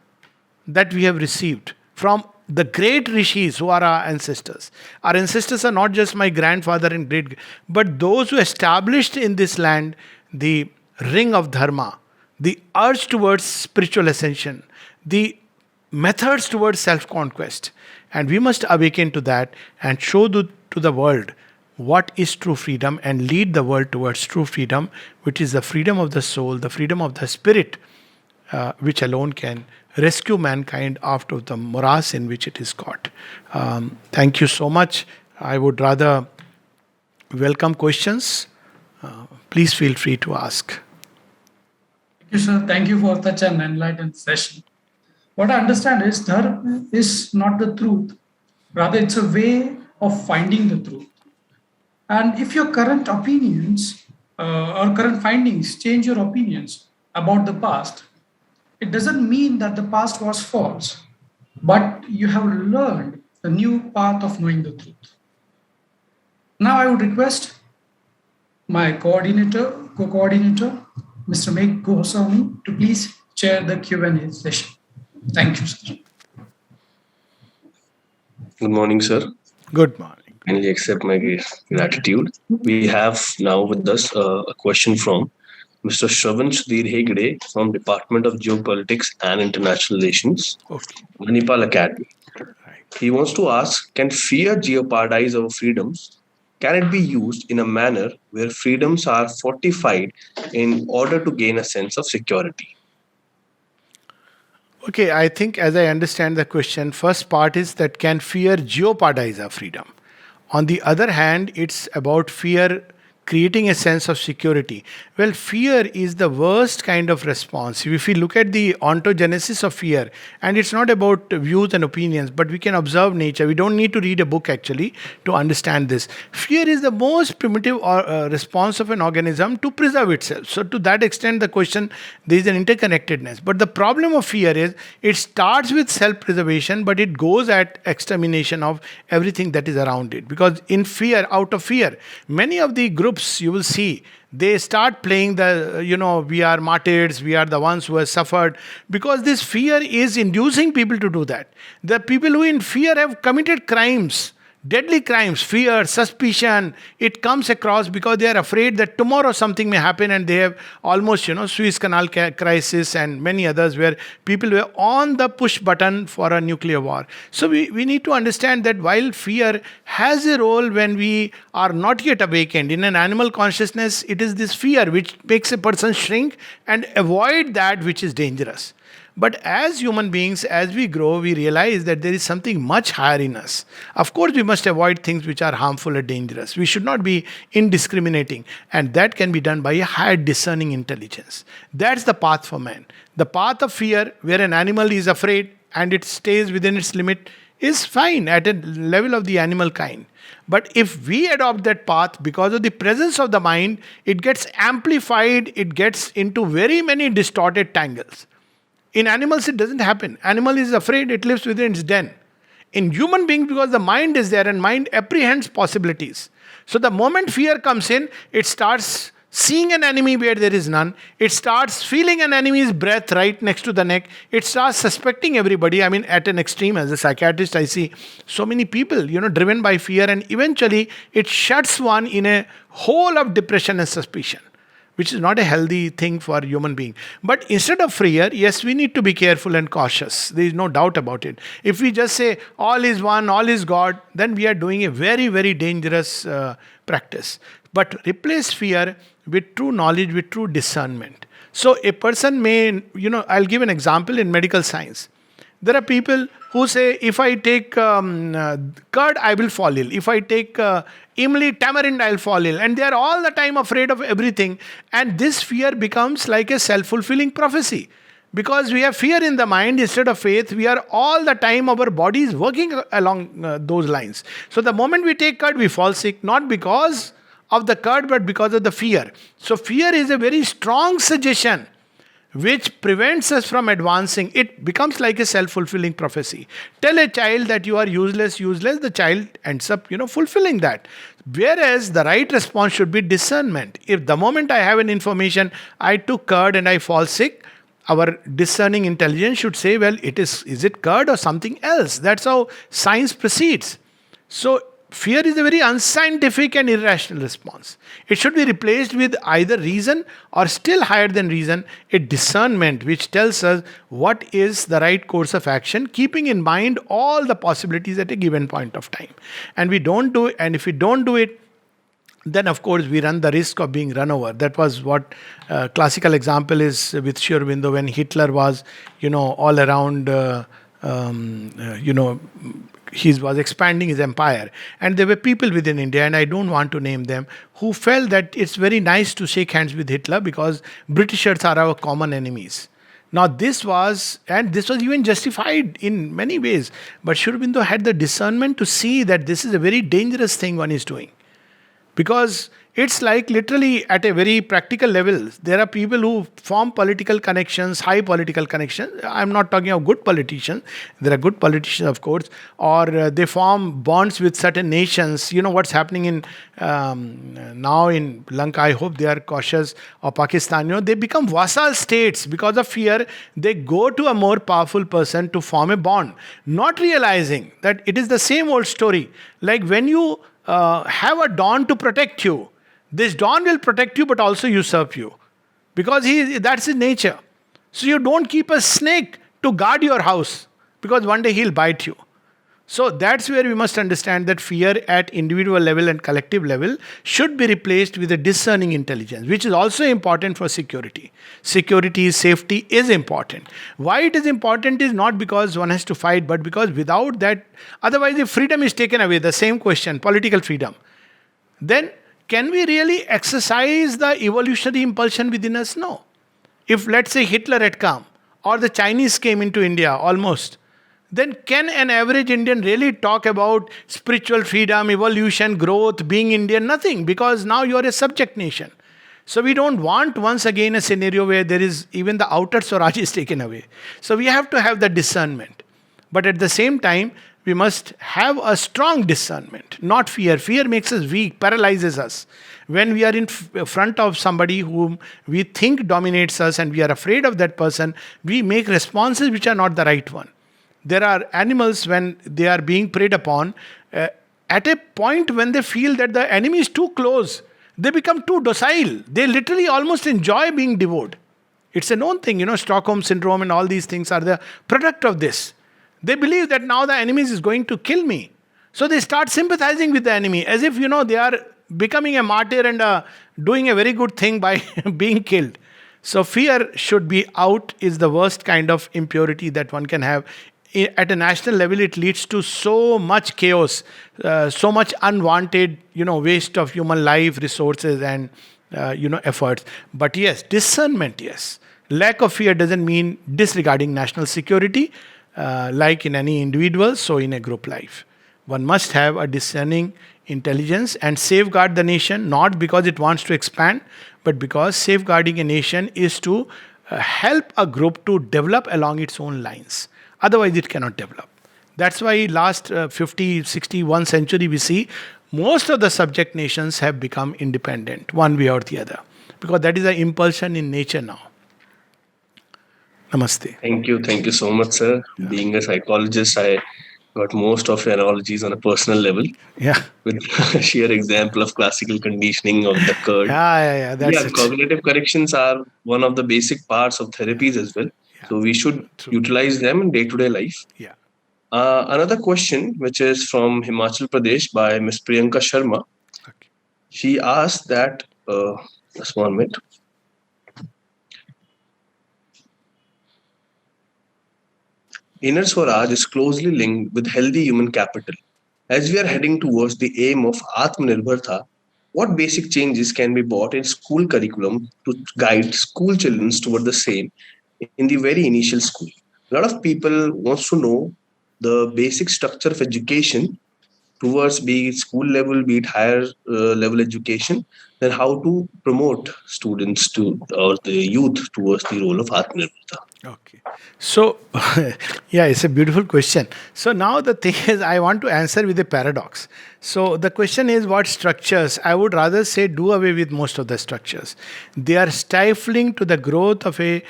that we have received from the great rishis who are our ancestors. Our ancestors are not just my grandfather and great, but those who established in this land the ring of dharma, the urge towards spiritual ascension, the methods towards self conquest. And we must awaken to that and show to the world what is true freedom and lead the world towards true freedom, which is the freedom of the soul, the freedom of the spirit, which alone can rescue mankind out of the morass in which it is caught. Thank you so much. I would rather welcome questions. Please feel free to ask. Thank you, sir. Thank you for such an enlightened session. What I understand is dharma is not the truth, rather, it's a way of finding the truth. And if your current opinions or current findings change your opinions about the past, it doesn't mean that the past was false, but you have learned a new path of knowing the truth. Now I would request my co-coordinator, Mr. Meg Goswami, to please chair the Q&A session. Thank you, sir. Good morning, sir. Good morning. Kindly accept my gratitude. We have now with us a question from Mr. Shravan Sudhir Hegde from Department of Geopolitics and International Relations, Manipal Academy. Right. He wants to ask, can fear jeopardize our freedoms? Can it be used in a manner where freedoms are fortified in order to gain a sense of security? Okay, I think as I understand the question, first part is that can fear jeopardize our freedom? On the other hand, it's about fear creating a sense of security. Well, fear is the worst kind of response. If we look at the ontogenesis of fear, and it's not about views and opinions, but we can observe nature. We don't need to read a book actually to understand this. Fear is the most primitive response of an organism to preserve itself. So, to that extent, the question, there is an interconnectedness. But the problem of fear is it starts with self preservation, but it goes at extermination of everything that is around it. Because in fear, out of fear, many of the groups you will see, they start playing the, we are martyrs, we are the ones who have suffered, because this fear is inducing people to do that. The people who in fear have committed crimes, deadly crimes, fear, suspicion, it comes across because they are afraid that tomorrow something may happen, and they have almost, Suez Canal crisis and many others where people were on the push button for a nuclear war. So we need to understand that while fear has a role when we are not yet awakened, in an animal consciousness, it is this fear which makes a person shrink and avoid that which is dangerous. But as human beings, as we grow, we realize that there is something much higher in us. Of course, we must avoid things which are harmful or dangerous. We should not be indiscriminating. And that can be done by a higher discerning intelligence. That's the path for man. The path of fear, where an animal is afraid and it stays within its limit, is fine at a level of the animal kind. But if we adopt that path, because of the presence of the mind, it gets amplified, it gets into very many distorted tangles. In animals, it doesn't happen. Animal is afraid, it lives within its den. In human beings, because the mind is there and mind apprehends possibilities. So the moment fear comes in, it starts seeing an enemy where there is none. It starts feeling an enemy's breath right next to the neck. It starts suspecting everybody. I mean, at an extreme, as a psychiatrist, I see so many people, driven by fear, and eventually it shuts one in a hole of depression and suspicion. which is not a healthy thing for human being. But instead of fear, yes, we need to be careful and cautious. There is no doubt about it. If we just say all is one, all is God, then we are doing a very, very dangerous practice. But replace fear with true knowledge, with true discernment. So a person may, I'll give an example in medical science. There are people who say, if I take curd, I will fall ill. If I take imli, tamarind, I'll fall ill. And they are all the time afraid of everything. And this fear becomes like a self-fulfilling prophecy. Because we have fear in the mind instead of faith, we are all the time, our body is working along those lines. So the moment we take curd, we fall sick. Not because of the curd, but because of the fear. So fear is a very strong suggestion which prevents us from advancing. It becomes like a self-fulfilling prophecy. Tell a child that you are useless, the child ends up, fulfilling that. Whereas the right response should be discernment. If the moment I have an information, I took curd and I fall sick, our discerning intelligence should say, well, is it curd or something else? That's how science proceeds. So fear is a very unscientific and irrational response. It should be replaced with either reason or, still higher than reason, a discernment which tells us what is the right course of action, keeping in mind all the possibilities at a given point of time. And if we don't do it, then of course we run the risk of being run over. That was what classical example is with Sri Aurobindo when Hitler was, all around, he was expanding his empire. And there were people within India, and I don't want to name them, who felt that it's very nice to shake hands with Hitler because Britishers are our common enemies. Now this was even justified in many ways. But Sri Aurobindo had the discernment to see that this is a very dangerous thing one is doing. Because it's like literally at a very practical level, there are people who form political connections, high political connections. I'm not talking of good politicians. There are good politicians, of course. Or they form bonds with certain nations. You know what's happening in now in Lanka. I hope they are cautious. Or Pakistan. They become vassal states because of fear. They go to a more powerful person to form a bond. Not realizing that it is the same old story. Like when you have a don to protect you, this don will protect you but also usurp you, because that's his nature. So you don't keep a snake to guard your house, because one day he'll bite you. So that's where we must understand that fear at individual level and collective level should be replaced with a discerning intelligence, which is also important for security. Safety is important. Why it is important is not because one has to fight, but because without that, otherwise if freedom is taken away, the same question, political freedom, then can we really exercise the evolutionary impulsion within us? No. If let's say Hitler had come, or the Chinese came into India almost, then can an average Indian really talk about spiritual freedom, evolution, growth, being Indian? Nothing, because now you are a subject nation. So we don't want once again a scenario where there is even the outer Swaraj is taken away. So we have to have the discernment. But at the same time, we must have a strong discernment, not fear. Fear makes us weak, paralyzes us. When we are in front of somebody whom we think dominates us and we are afraid of that person, we make responses which are not the right one. There are animals, when they are being preyed upon, at a point when they feel that the enemy is too close, they become too docile. They literally almost enjoy being devoured. It's a known thing, Stockholm syndrome and all these things are the product of this. They believe that now the enemy is going to kill me. So they start sympathizing with the enemy as if, they are becoming a martyr and doing a very good thing by being killed. So fear should be out, is the worst kind of impurity that one can have. At a national level, it leads to so much chaos, so much unwanted, waste of human life, resources, and efforts. But yes, discernment, yes. Lack of fear doesn't mean disregarding national security, like in any individual, so in a group life. One must have a discerning intelligence and safeguard the nation, not because it wants to expand, but because safeguarding a nation is to help a group to develop along its own lines. Otherwise, it cannot develop. That's why last 50, 60, 1 century we see most of the subject nations have become independent, one way or the other. Because that is an impulsion in nature now. Namaste. Thank you so much, sir. Yeah. Being a psychologist, I got most of your analogies on a personal level Yeah. with sheer example of classical conditioning of the Kurd. Yeah, that's Yeah, it. cognitive corrections are one of the basic parts of therapies as well. Yeah. So we should True. utilize them in day-to-day life. Yeah. Another question, which is from Himachal Pradesh by Ms. Priyanka Sharma. Okay. She asked that, just 1 minute. Inner Swaraj is closely linked with healthy human capital. As we are heading towards the aim of Atmanirbharta, what basic changes can be brought in school curriculum to guide school children toward the same in the very initial school? A lot of people wants to know the basic structure of education towards be it school level, be it higher level education, then how to promote students to or the youth towards the role of Atmanirbharta. Okay. So, yeah, it's a beautiful question. So, now the thing is, I want to answer with a paradox. So, the question is what structures? I would rather say do away with most of the structures. They are stifling to the growth of a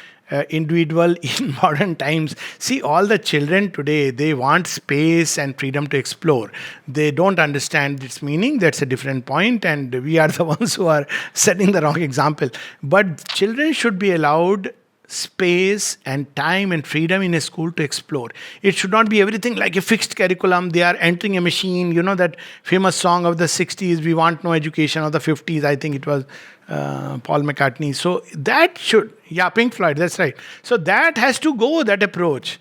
individual in modern times. See, all the children today, they want space and freedom to explore. They don't understand its meaning. That's a different point, and we are the ones who are setting the wrong example. But children should be allowed space and time and freedom in a school to explore. It should not be everything like a fixed curriculum. They are entering a machine. You know that famous song of the 60s, We Want No Education, or the 50s, I think it was Paul McCartney. So that should, yeah, Pink Floyd, that's right. So that has to go, that approach.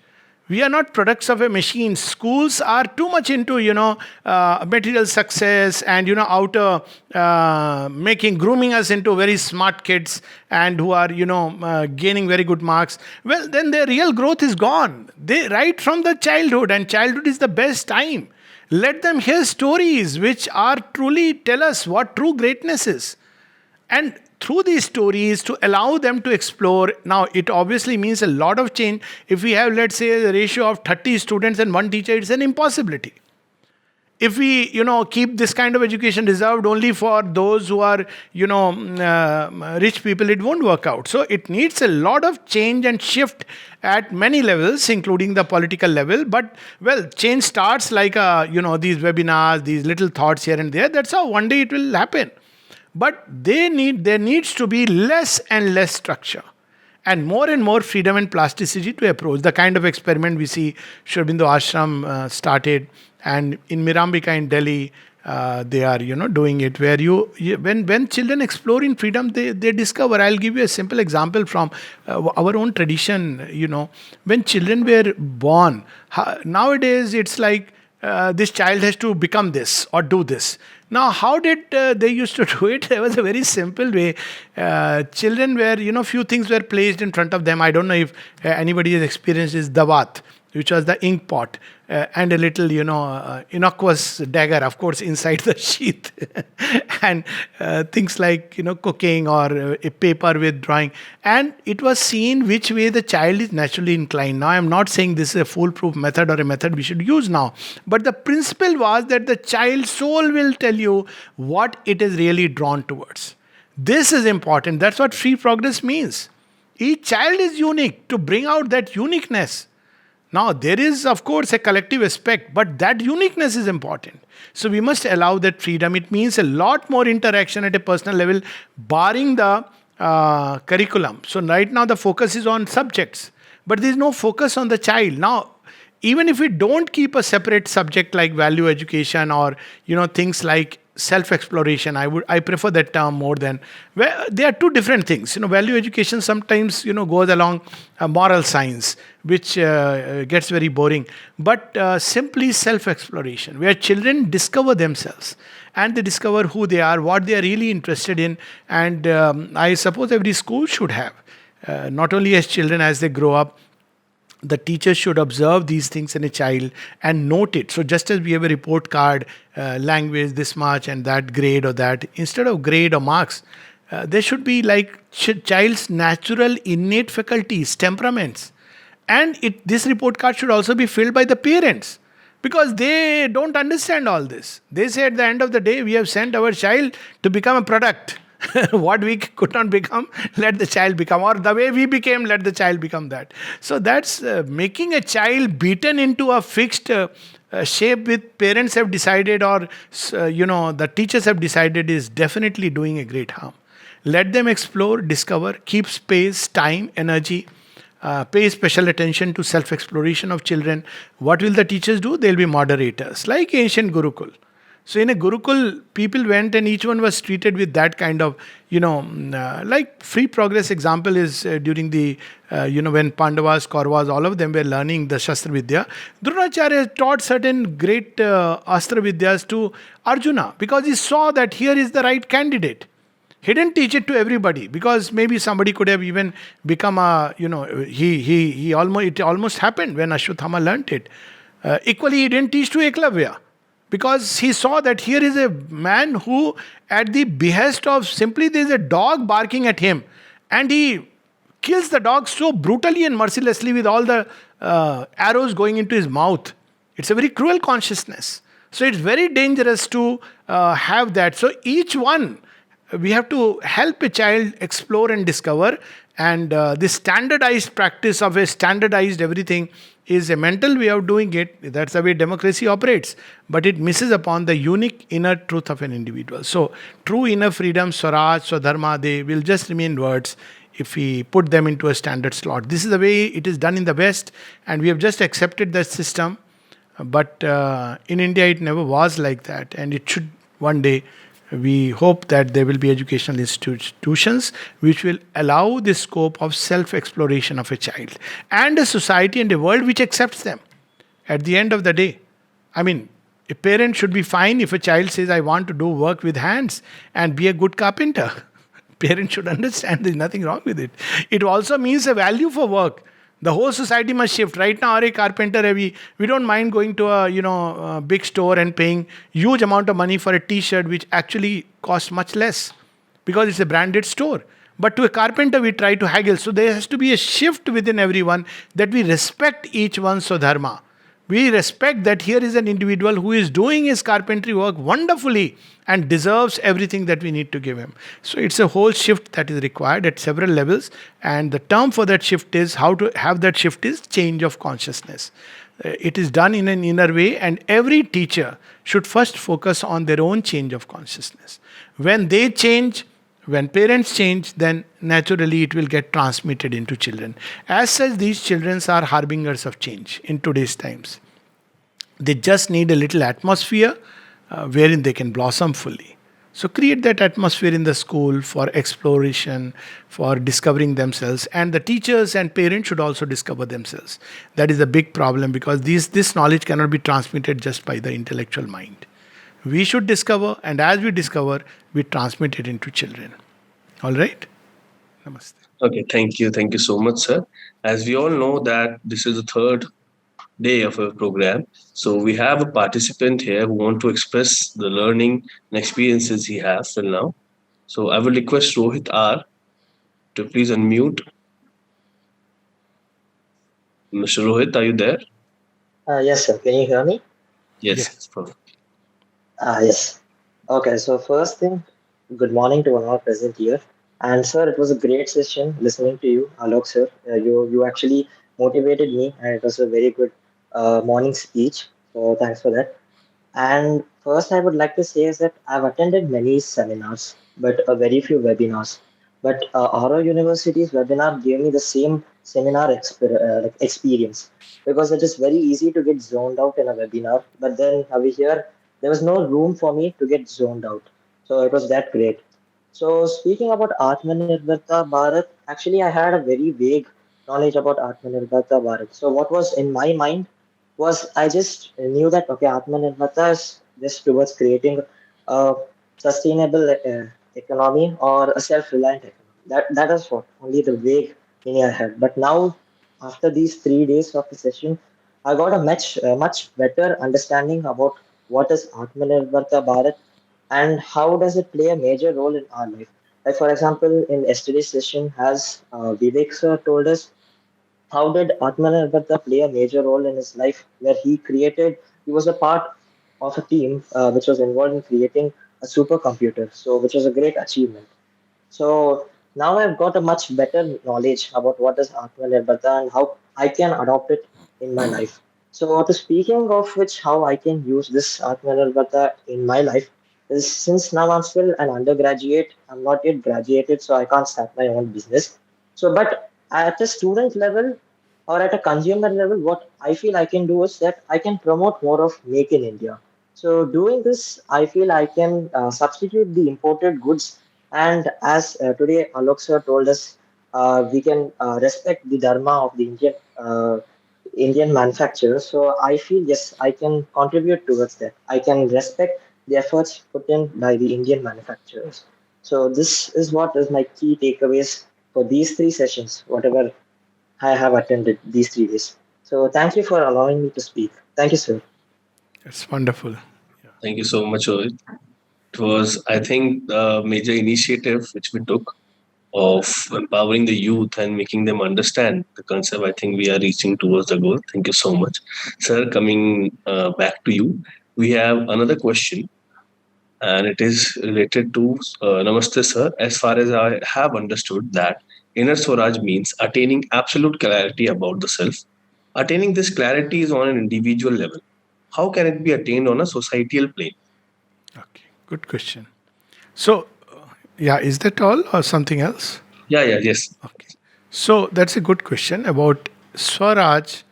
We are not products of a machine. Schools are too much into, material success and, outer grooming us into very smart kids and who are, gaining very good marks. Well, then their real growth is gone. They right from the childhood, and childhood is the best time. Let them hear stories which are truly tell us what true greatness is. And through these stories to allow them to explore. Now, it obviously means a lot of change. If we have, let's say, a ratio of 30 students and one teacher, it's an impossibility. If we, keep this kind of education reserved only for those who are, rich people, it won't work out. So it needs a lot of change and shift at many levels, including the political level. But, well, change starts like, these webinars, these little thoughts here and there. That's how one day it will happen. But there needs to be less and less structure and more freedom and plasticity to approach. The kind of experiment we see Sri Aurobindo Ashram started, and in Mirambika in Delhi, they are doing it, where when children explore in freedom, they discover. I'll give you a simple example from our own tradition. When children were born, nowadays it's like this child has to become this or do this. Now, how did they used to do it? There was a very simple way. Children were, few things were placed in front of them. I don't know if anybody has experienced this dawat, which was the ink pot, and a little, innocuous dagger, of course, inside the sheath. And things like, cooking or a paper with drawing. And it was seen which way the child is naturally inclined. Now, I'm not saying this is a foolproof method or a method we should use now. But the principle was that the child's soul will tell you what it is really drawn towards. This is important. That's what free progress means. Each child is unique. To bring out that uniqueness, now, there is, of course, a collective aspect, but that uniqueness is important. So, we must allow that freedom. It means a lot more interaction at a personal level, barring the curriculum. So, right now, the focus is on subjects, but there is no focus on the child. Now, even if we don't keep a separate subject like value education or, things like self-exploration, I prefer that term more than, well, they are two different things. Value education sometimes goes along moral science, which gets very boring. But simply self-exploration, where children discover themselves and they discover who they are, what they are really interested in, and I suppose every school should have, not only as children as they grow up. The teacher should observe these things in a child and note it. So just as we have a report card, language this much and that grade or that, instead of grade or marks, there should be like child's natural innate faculties, temperaments. And this report card should also be filled by the parents, because they don't understand all this. They say at the end of the day, we have sent our child to become a product. What we could not become, let the child become. Or the way we became, let the child become that. So that's making a child beaten into a fixed shape with parents have decided, or the teachers have decided, is definitely doing a great harm. Let them explore, discover, keep space, time, energy, pay special attention to self exploration of children. What will the teachers do? They'll be moderators, like ancient Gurukul. So in a Gurukul, people went and each one was treated with that kind of, like free progress example is during the, when Pandavas, Kauravas, all of them were learning the Shastra Vidya. Dronacharya taught certain great Astra Vidyas to Arjuna because he saw that here is the right candidate. He didn't teach it to everybody because maybe somebody could have even become a, he almost, it almost happened when Ashwatthama learnt it. Equally, he didn't teach to Eklavya because he saw that here is a man who, at the behest of simply there is a dog barking at him, and he kills the dog so brutally and mercilessly with all the arrows going into his mouth. It's a very cruel consciousness. So it's very dangerous to have that. So each one, we have to help a child explore and discover. And this standardized practice of a standardized everything is a mental way of doing it. That's the way democracy operates. But it misses upon the unique inner truth of an individual. So true inner freedom, Swaraj, Swadharma, they will just remain words if we put them into a standard slot. This is the way it is done in the West, and we have just accepted that system. But in India, it never was like that, and it should one day. We hope that there will be educational institutions which will allow the scope of self exploration of a child, and a society and a world which accepts them. At the end of the day, I mean, a parent should be fine if a child says, I want to do work with hands and be a good carpenter. Parents should understand there's nothing wrong with it. It also means a value for work. The whole society must shift. Right now, are a carpenter, we don't mind going to a big store and paying huge amount of money for a T-shirt, which actually costs much less because it's a branded store. But to a carpenter, we try to haggle. So there has to be a shift within everyone that we respect each one's dharma. We respect that here is an individual who is doing his carpentry work wonderfully and deserves everything that we need to give him. So it's a whole shift that is required at several levels. And the term for that shift is, how to have that shift is change of consciousness. It is done in an inner way, and every teacher should first focus on their own change of consciousness. When they change, when parents change, then naturally it will get transmitted into children. As such, these children are harbingers of change in today's times. They just need a little atmosphere wherein they can blossom fully. So create that atmosphere in the school for exploration, for discovering themselves. And the teachers and parents should also discover themselves. That is a big problem, because this knowledge cannot be transmitted just by the intellectual mind. We should discover, and as we discover, we transmit it into children. All right? Namaste. Okay, thank you. Thank you so much, sir. As we all know that this is the third day of our program. So we have a participant here who want to express the learning and experiences he has till now. So I will request Rohit R to please unmute. Mr. Rohit, are you there? Yes, sir. Can you hear me? Yes, it's perfect. Yes. Okay, so first thing, good morning to all present here. And sir, it was a great session listening to you, Alok sir. You actually motivated me, and it was a very good morning speech. So thanks for that. And first, I would like to say is that I've attended many seminars, but very few webinars. But Auro University's webinar gave me the same seminar experience, because it is very easy to get zoned out in a webinar. But then over here, there was no room for me to get zoned out. So it was that great. So speaking about Atmanirbharta Bharat, actually I had a very vague knowledge about Atmanirbharta Bharat. So what was in my mind was, I just knew that okay, Atmanirbharta is just towards creating a sustainable economy or a self-reliant economy. That is what only the vague meaning I had. But now, after these 3 days of the session, I got a much better understanding about what is Atmanirbharta Bharat and how does it play a major role in our life. Like for example, in yesterday's session, as Vivek sir told us, how did Atmanirbharta play a major role in his life, where he was a part of a team which was involved in creating a supercomputer, so which was a great achievement. So now I've got a much better knowledge about what is Atmanirbharta and how I can adopt it in my life. So to speaking of which, how I can use this Atmanirbharta in my life is, since now I'm still an undergraduate, I'm not yet graduated, so I can't start my own business. So, but at a student level or at a consumer level, what I feel I can do is that I can promote more of Make in India. So, doing this, I feel I can substitute the imported goods. And as today Alok sir told us, we can respect the dharma of the Indian manufacturers. So I feel yes, I can contribute towards that. I can respect the efforts put in by the Indian manufacturers. So this is what is my key takeaways for these three sessions, whatever I have attended these 3 days. So thank you for allowing me to speak. Thank you, sir. It's wonderful. Thank you so much, Rohit. It was, I think, the major initiative which we took of empowering the youth and making them understand the concept. I think we are reaching towards the goal. Thank you so much. Sir, coming back to you, we have another question, and it is related to Namaste, sir. As far as I have understood, that inner Swaraj means attaining absolute clarity about the self. Attaining this clarity is on an individual level. How can it be attained on a societal plane? Okay, good question. So, yeah, is that all or something else? Yeah, yes. Okay. So that's a good question about Swaraj.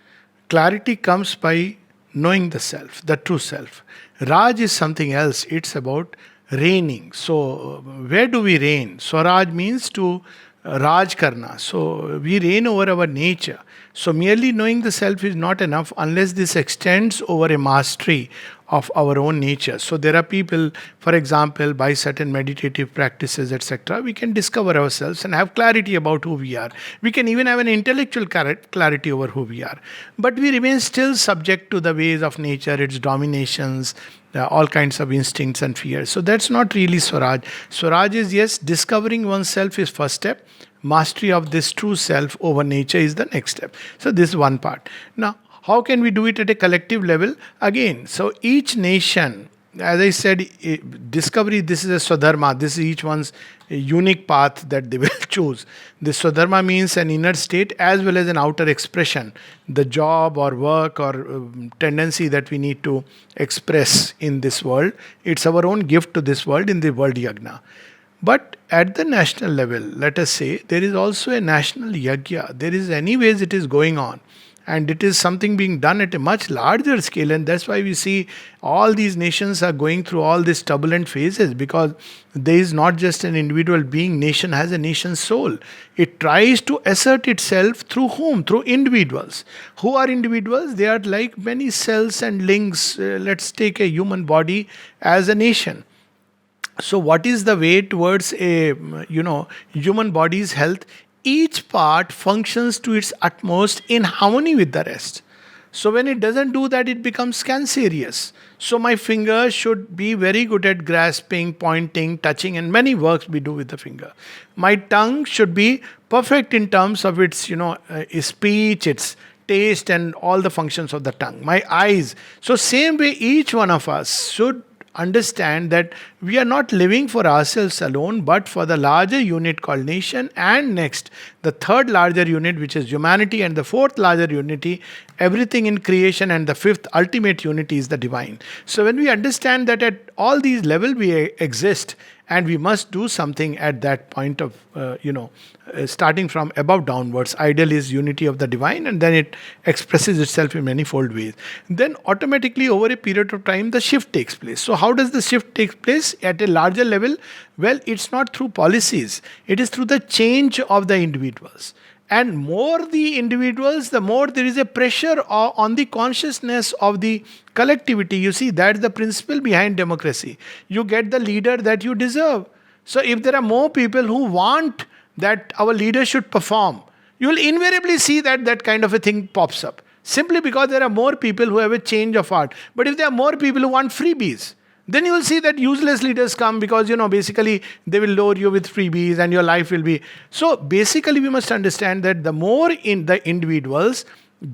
Clarity comes by knowing the self, the true self. Raj is something else. It's about reigning. So where do we reign? Swaraj means to Raj karna. So we reign over our nature. So merely knowing the self is not enough unless this extends over a mastery of our own nature. So there are people, for example, by certain meditative practices, etc., we can discover ourselves and have clarity about who we are. We can even have an intellectual clarity over who we are. But we remain still subject to the ways of nature, its dominations, all kinds of instincts and fears. So that's not really Swaraj. Swaraj is, yes, discovering oneself is first step. Mastery of this true self over nature is the next step. So this is one part. Now, how can we do it at a collective level? Again, so each nation, as I said, discovery, this is a Swadharma. This is each one's unique path that they will choose. This Swadharma means an inner state as well as an outer expression. The job or work or tendency that we need to express in this world. It's our own gift to this world in the world yagna. But at the national level, let us say, there is also a national yagya. There is, anyways, it is going on. And it is something being done at a much larger scale. And that's why we see all these nations are going through all these turbulent phases, because there is not just an individual being. Nation has a nation's soul. It tries to assert itself through whom? Through individuals. Who are individuals? They are like many cells and links. Let's take a human body as a nation. So what is the way towards a human body's health? Each part functions to its utmost in harmony with the rest. So when it doesn't do that, it becomes cancerous. So my finger should be very good at grasping, pointing, touching, and many works we do with the finger. My tongue should be perfect in terms of its speech, its taste, and all the functions of the tongue. My eyes. So same way, each one of us should understand that we are not living for ourselves alone, but for the larger unit called nation, and next the third larger unit, which is humanity, and the fourth larger unity, everything in creation, and the fifth ultimate unity is the divine. So when we understand that at all these levels we exist, and we must do something at that point of starting from above downwards. Ideal is unity of the divine, and then it expresses itself in manifold ways. Then automatically over a period of time the shift takes place. So how does the shift take place at a larger level? Well, it's not through policies, it is through the change of the individuals. And more the individuals, the more there is a pressure on the consciousness of the collectivity. You see, that's the principle behind democracy. You get the leader that you deserve. So if there are more people who want that our leader should perform, you will invariably see that that kind of a thing pops up. Simply because there are more people who have a change of heart. But if there are more people who want freebies, then you will see that useless leaders come, because basically they will lower you with freebies and your life will be. So basically we must understand that the more in the individuals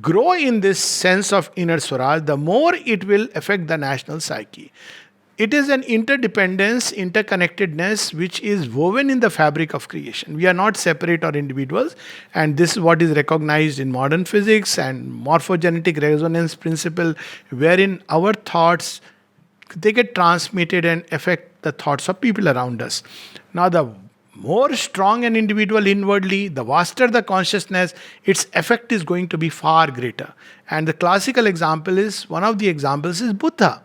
grow in this sense of inner Swaraj, the more it will affect the national psyche. It is an interdependence, interconnectedness which is woven in the fabric of creation. We are not separate or individuals, and this is what is recognized in modern physics and morphogenetic resonance principle, wherein our thoughts, they get transmitted and affect the thoughts of people around us. Now, the more strong an individual inwardly, the vaster the consciousness, its effect is going to be far greater. And the classical example is, one of the examples is Buddha.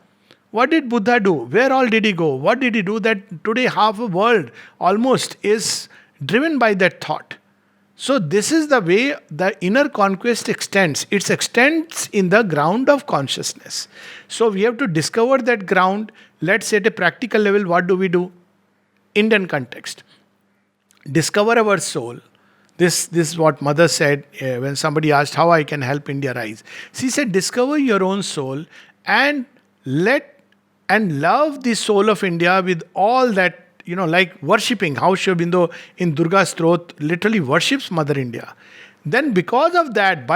What did Buddha do? Where all did he go? What did he do that today half a world almost is driven by that thought? So this is the way the inner conquest extends. It extends in the ground of consciousness. So we have to discover that ground. Let's say at a practical level, what do we do? Indian context. Discover our soul. This is what Mother said when somebody asked how I can help India rise. She said, discover your own soul and love the soul of India with all that, like worshipping, how Sri Aurobindo in Durga's throat literally worships Mother India. Then because of that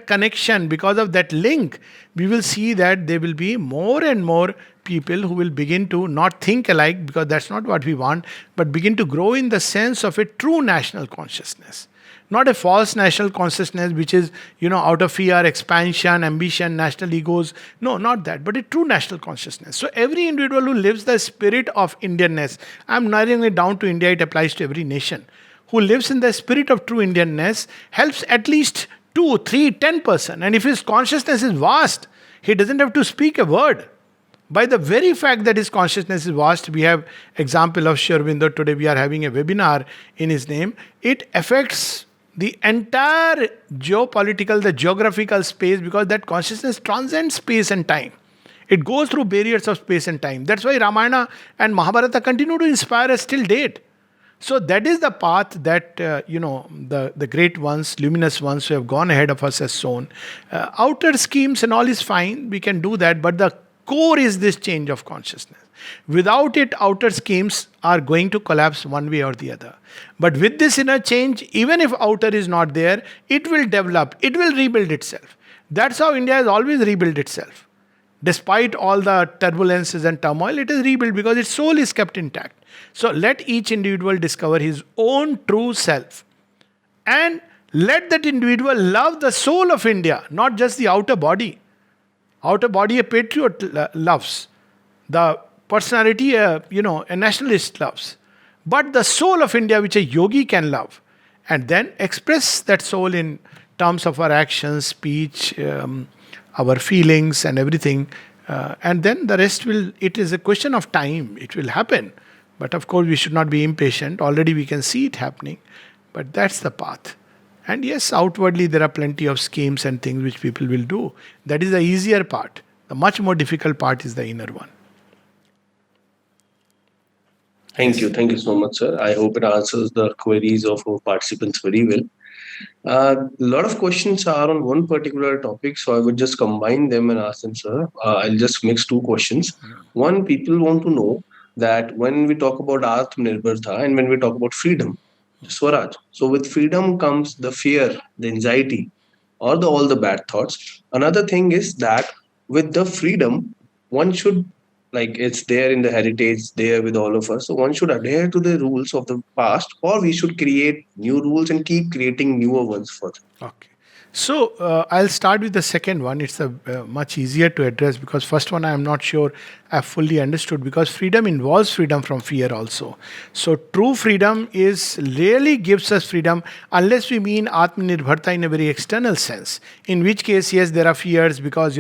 connection, because of that link, we will see that there will be more and more people who will begin to not think alike, because that's not what we want, but begin to grow in the sense of a true national consciousness. Not a false national consciousness which is, out of fear, expansion, ambition, national egos. No, not that, but a true national consciousness. So every individual who lives the spirit of Indianness, I'm narrowing it down to India, it applies to every nation, who lives in the spirit of true Indianness, helps at least 2, 3, 10%. And if his consciousness is vast, he doesn't have to speak a word. By the very fact that his consciousness is vast, we have example of Sri Aurobindo. Today we are having a webinar in his name. It affects the entire geopolitical, the geographical space, because that consciousness transcends space and time. It goes through barriers of space and time. That's why Ramayana and Mahabharata continue to inspire us till date. So that is the path that, the great ones, luminous ones who have gone ahead of us has sown. Outer schemes and all is fine, we can do that, but the core is this change of consciousness. Without it, outer schemes are going to collapse one way or the other. But with this inner change, even if outer is not there, it will develop, it will rebuild itself. That's how India has always rebuilt itself. Despite all the turbulences and turmoil, it is rebuilt because its soul is kept intact. So let each individual discover his own true self. And let that individual love the soul of India, not just the outer body. Outer body a patriot loves. The personality, a nationalist loves. But the soul of India, which a yogi can love, and then express that soul in terms of our actions, speech, our feelings and everything. And then the rest it is a question of time. It will happen. But of course, we should not be impatient. Already we can see it happening. But that's the path. And yes, outwardly there are plenty of schemes and things which people will do. That is the easier part. The much more difficult part is the inner one. Thank you. Thank you so much, sir. I hope it answers the queries of our participants very well. A lot of questions are on one particular topic, so I would just combine them and ask them, sir. I'll just mix two questions. One, people want to know that when we talk about Atmanirbharta and when we talk about freedom, Swaraj, so with freedom comes the fear, the anxiety, or all the bad thoughts. Another thing is that with the freedom, one should, like it's there in the heritage, there with all of us. So one should adhere to the rules of the past, or we should create new rules and keep creating newer ones further. Okay. So I'll start with the second one. It's much easier to address, because first one I am not sure I've fully understood, because freedom involves freedom from fear also. So true freedom really gives us freedom, unless we mean Atmanirbharta in a very external sense. In which case, yes, there are fears, because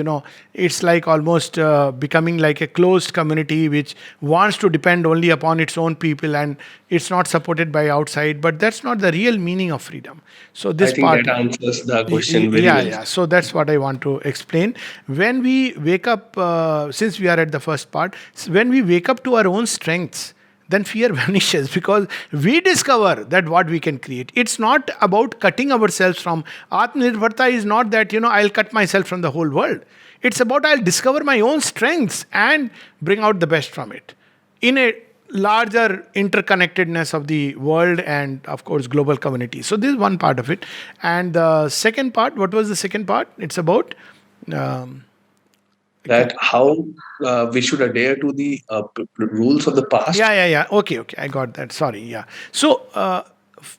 it's like almost becoming like a closed community which wants to depend only upon its own people, and it's not supported by outside. But that's not the real meaning of freedom. So this I think part that answers the question very well. Yeah. So that's what I want to explain. When we wake up, since we are at the first part, when we wake up to our own strengths, then fear vanishes, because we discover that what we can create. It's not about cutting ourselves from. Atmanirbharta is not that, I'll cut myself from the whole world. It's about I'll discover my own strengths and bring out the best from it in a larger interconnectedness of the world and, of course, global community. So this is one part of it. And the second part, what was the second part? It's about that how we should adhere to the rules of the past. Yeah. Okay. I got that. Sorry. Yeah. So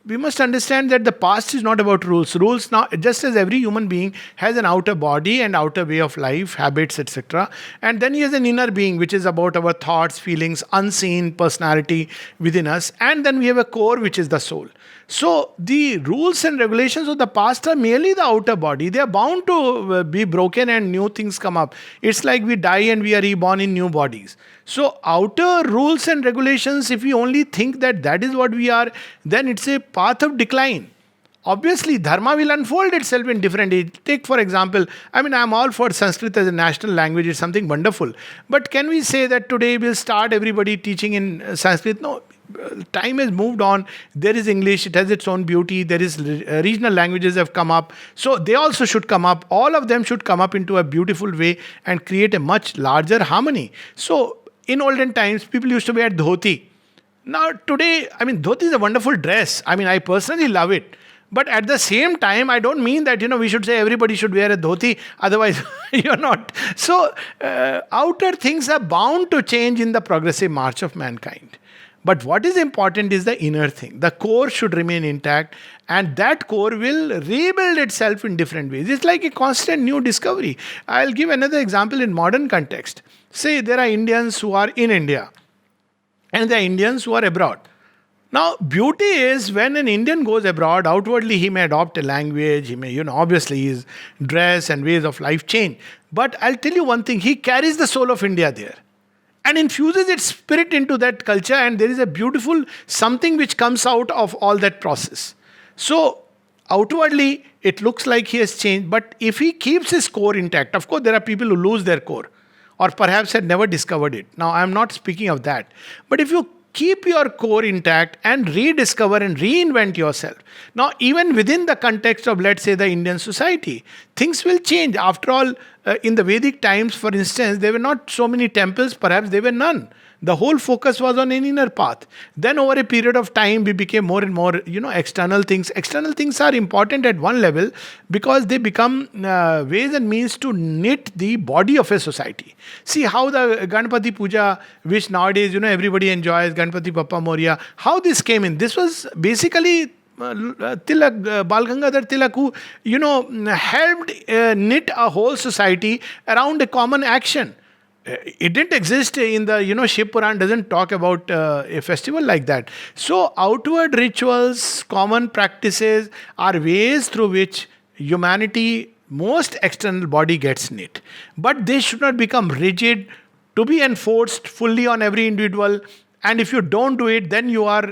we must understand that the past is not about rules. Rules now, just as every human being has an outer body and outer way of life, habits, etc., and then he has an inner being, which is about our thoughts, feelings, unseen personality within us, and then we have a core, which is the soul. So the rules and regulations of the past are merely the outer body. They are bound to be broken and new things come up. It's like we die and we are reborn in new bodies. So outer rules and regulations, if we only think that that is what we are, then it's a path of decline. Obviously, dharma will unfold itself in different age. Take, for example, I mean, I'm all for Sanskrit as a national language. It's something wonderful. But can we say that today we'll start everybody teaching in Sanskrit? No. Time has moved on. There is English. It has its own beauty. There is regional languages have come up. So they also should come up. All of them should come up into a beautiful way and create a much larger harmony. So in olden times, people used to wear dhoti. Now today, I mean, dhoti is a wonderful dress. I mean, I personally love it. But at the same time, I don't mean that, we should say everybody should wear a dhoti, otherwise you're not. So, outer things are bound to change in the progressive march of mankind. But what is important is the inner thing. The core should remain intact, and that core will rebuild itself in different ways. It's like a constant new discovery. I'll give another example in modern context. Say there are Indians who are in India, and there are Indians who are abroad. Now, beauty is when an Indian goes abroad, outwardly he may adopt a language, he may, obviously his dress and ways of life change. But I'll tell you one thing, he carries the soul of India there and infuses its spirit into that culture, and there is a beautiful something which comes out of all that process. So, outwardly, it looks like he has changed, but if he keeps his core intact, of course, there are people who lose their core or perhaps had never discovered it. Now, I am not speaking of that. But if you keep your core intact and rediscover and reinvent yourself. Now, even within the context of, let's say, the Indian society, things will change. After all, in the Vedic times, for instance, there were not so many temples, perhaps there were none. The whole focus was on an inner path. Then over a period of time, we became more and more, external things. External things are important at one level because they become ways and means to knit the body of a society. See how the Ganpati Puja, which nowadays, everybody enjoys, Ganpati Bappa Moria, how this came in. This was basically Tilak, Bal Gangadhar Tilak, who, helped knit a whole society around a common action. It didn't exist in the, Shiv Puran doesn't talk about a festival like that. So outward rituals, common practices are ways through which humanity, most external body gets knit. But they should not become rigid, to be enforced fully on every individual. And if you don't do it, then you are,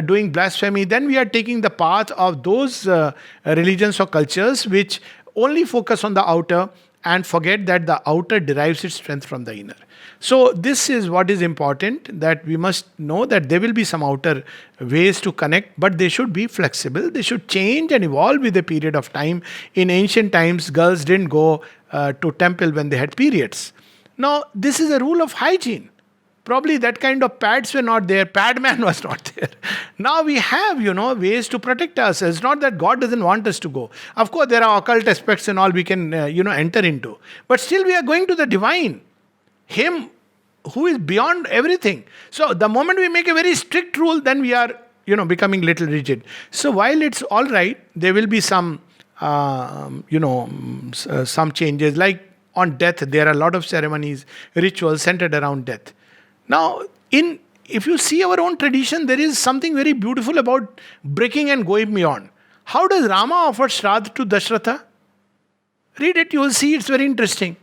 doing blasphemy. Then we are taking the path of those religions or cultures which only focus on the outer and forget that the outer derives its strength from the inner. So this is what is important, that we must know that there will be some outer ways to connect, but they should be flexible. They should change and evolve with a period of time. In ancient times, girls didn't go to temple when they had periods. Now, this is a rule of hygiene. Probably that kind of pads were not there. Padman was not there. Now we have, ways to protect ourselves. Not that God doesn't want us to go. Of course, there are occult aspects and all we can, enter into. But still we are going to the divine. Him who is beyond everything. So the moment we make a very strict rule, then we are, becoming little rigid. So while it's all right, there will be some, some changes. Like on death, there are a lot of ceremonies, rituals centered around death. Now, if you see our own tradition, there is something very beautiful about breaking and going beyond. How does Rama offer Shraddha to Dashratha? Read it, you will see it's very interesting.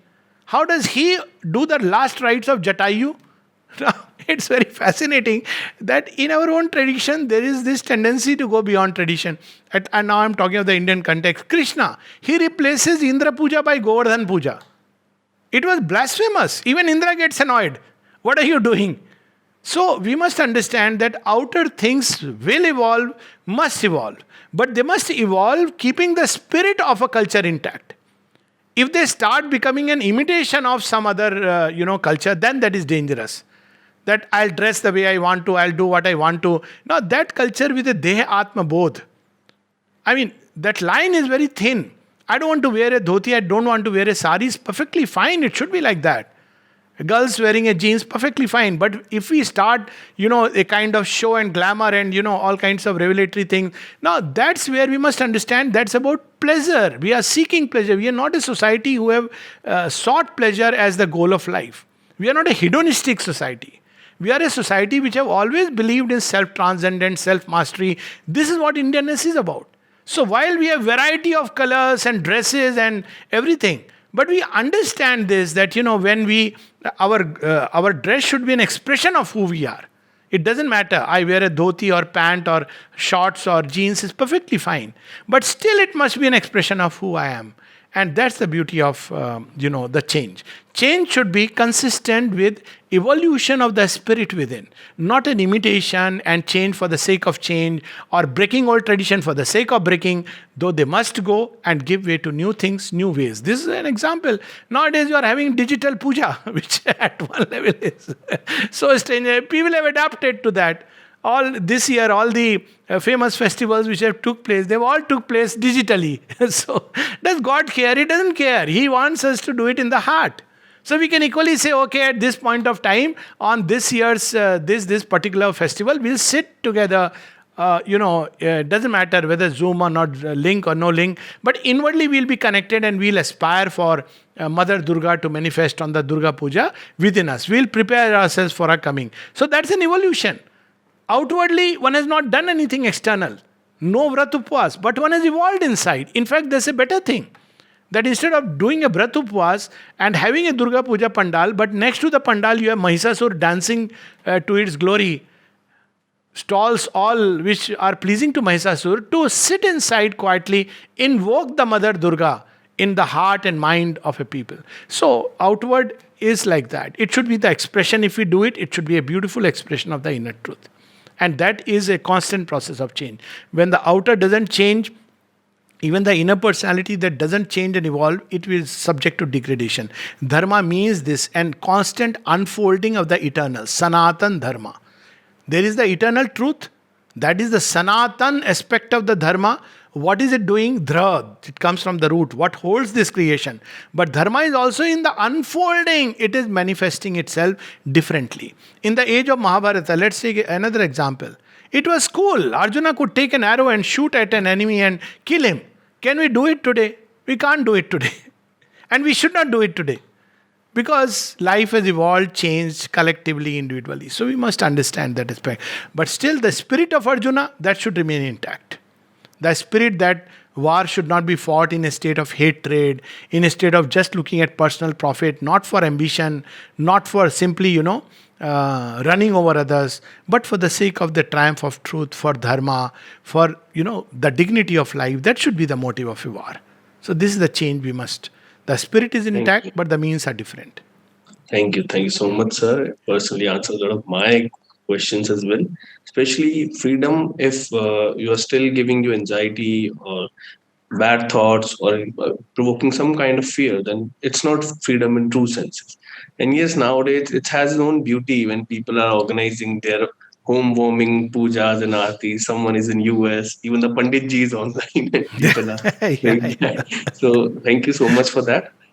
How does he do the last rites of Jatayu? It's very fascinating that in our own tradition, there is this tendency to go beyond tradition. And now I'm talking of the Indian context. Krishna, he replaces Indra Puja by Govardhan Puja. It was blasphemous. Even Indra gets annoyed. What are you doing? So we must understand that outer things will evolve, must evolve. But they must evolve keeping the spirit of a culture intact. If they start becoming an imitation of some other, culture, then that is dangerous. That I'll dress the way I want to, I'll do what I want to. Now that culture with a Deha Atma Bodh. I mean, that line is very thin. I don't want to wear a dhoti, I don't want to wear a sari. It's perfectly fine. It should be like that. Girls wearing a jeans, perfectly fine. But if we start, a kind of show and glamour and, all kinds of revelatory things, now that's where we must understand that's about pleasure. We are seeking pleasure. We are not a society who have sought pleasure as the goal of life. We are not a hedonistic society. We are a society which have always believed in self-transcendence, self-mastery. This is what Indianness is about. So while we have variety of colors and dresses and everything, but we understand this, that when our dress should be an expression of who we are. It doesn't matter. I wear a dhoti or pant or shorts or jeans is perfectly fine, but still it must be an expression of who I am. And that's the beauty of the change. Change should be consistent with evolution of the spirit within, not an imitation and change for the sake of change or breaking old tradition for the sake of breaking, though they must go and give way to new things, new ways. This is an example. Nowadays you are having digital puja, which at one level is so strange. People have adapted to that. All this year, all the famous festivals which have took place, they've all took place digitally. So does God care? He doesn't care. He wants us to do it in the heart. So we can equally say, okay, at this point of time, on this year's this particular festival, we'll sit together. It doesn't matter whether Zoom or not, link or no link, but inwardly we'll be connected and we'll aspire for Mother Durga to manifest on the Durga Puja within us. We'll prepare ourselves for her coming. So that's an evolution. Outwardly, one has not done anything external. No vrat upvas, but one has evolved inside. In fact, there's a better thing. That instead of doing a vrat upvas and having a Durga Puja pandal, but next to the pandal you have Mahisasur dancing to its glory, stalls all which are pleasing to Mahisasur, to sit inside quietly, invoke the Mother Durga in the heart and mind of a people. So, outward is like that. It should be the expression. If we do it, it should be a beautiful expression of the inner truth. And that is a constant process of change. When the outer doesn't change, even the inner personality that doesn't change and evolve, it will subject to degradation. Dharma means this, and constant unfolding of the eternal, Sanatan Dharma. There is the eternal truth, that is the Sanatan aspect of the Dharma. What is it doing? Dhra. It comes from the root. What holds this creation? But Dharma is also in the unfolding. It is manifesting itself differently. In the age of Mahabharata, let's take another example. It was cool. Arjuna could take an arrow and shoot at an enemy and kill him. Can we do it today? We can't do it today. And we should not do it today. Because life has evolved, changed collectively, individually. So we must understand that aspect. But still, the spirit of Arjuna, that should remain intact. The spirit that war should not be fought in a state of hatred, in a state of just looking at personal profit, not for ambition, not for simply, running over others, but for the sake of the triumph of truth, for dharma, for, the dignity of life. That should be the motive of a war. So this is the change we must. The spirit is intact, but the means are different. Thank you. Thank you so much, sir. Personally answered a lot of my questions as well. Especially freedom, if you are still giving you anxiety or bad thoughts or provoking some kind of fear, then it's not freedom in true senses. And yes, nowadays it has its own beauty when people are organizing their home warming pujas and aartis. Someone is in US, even the Pandit ji is online. And people are doing that. So thank you so much for that.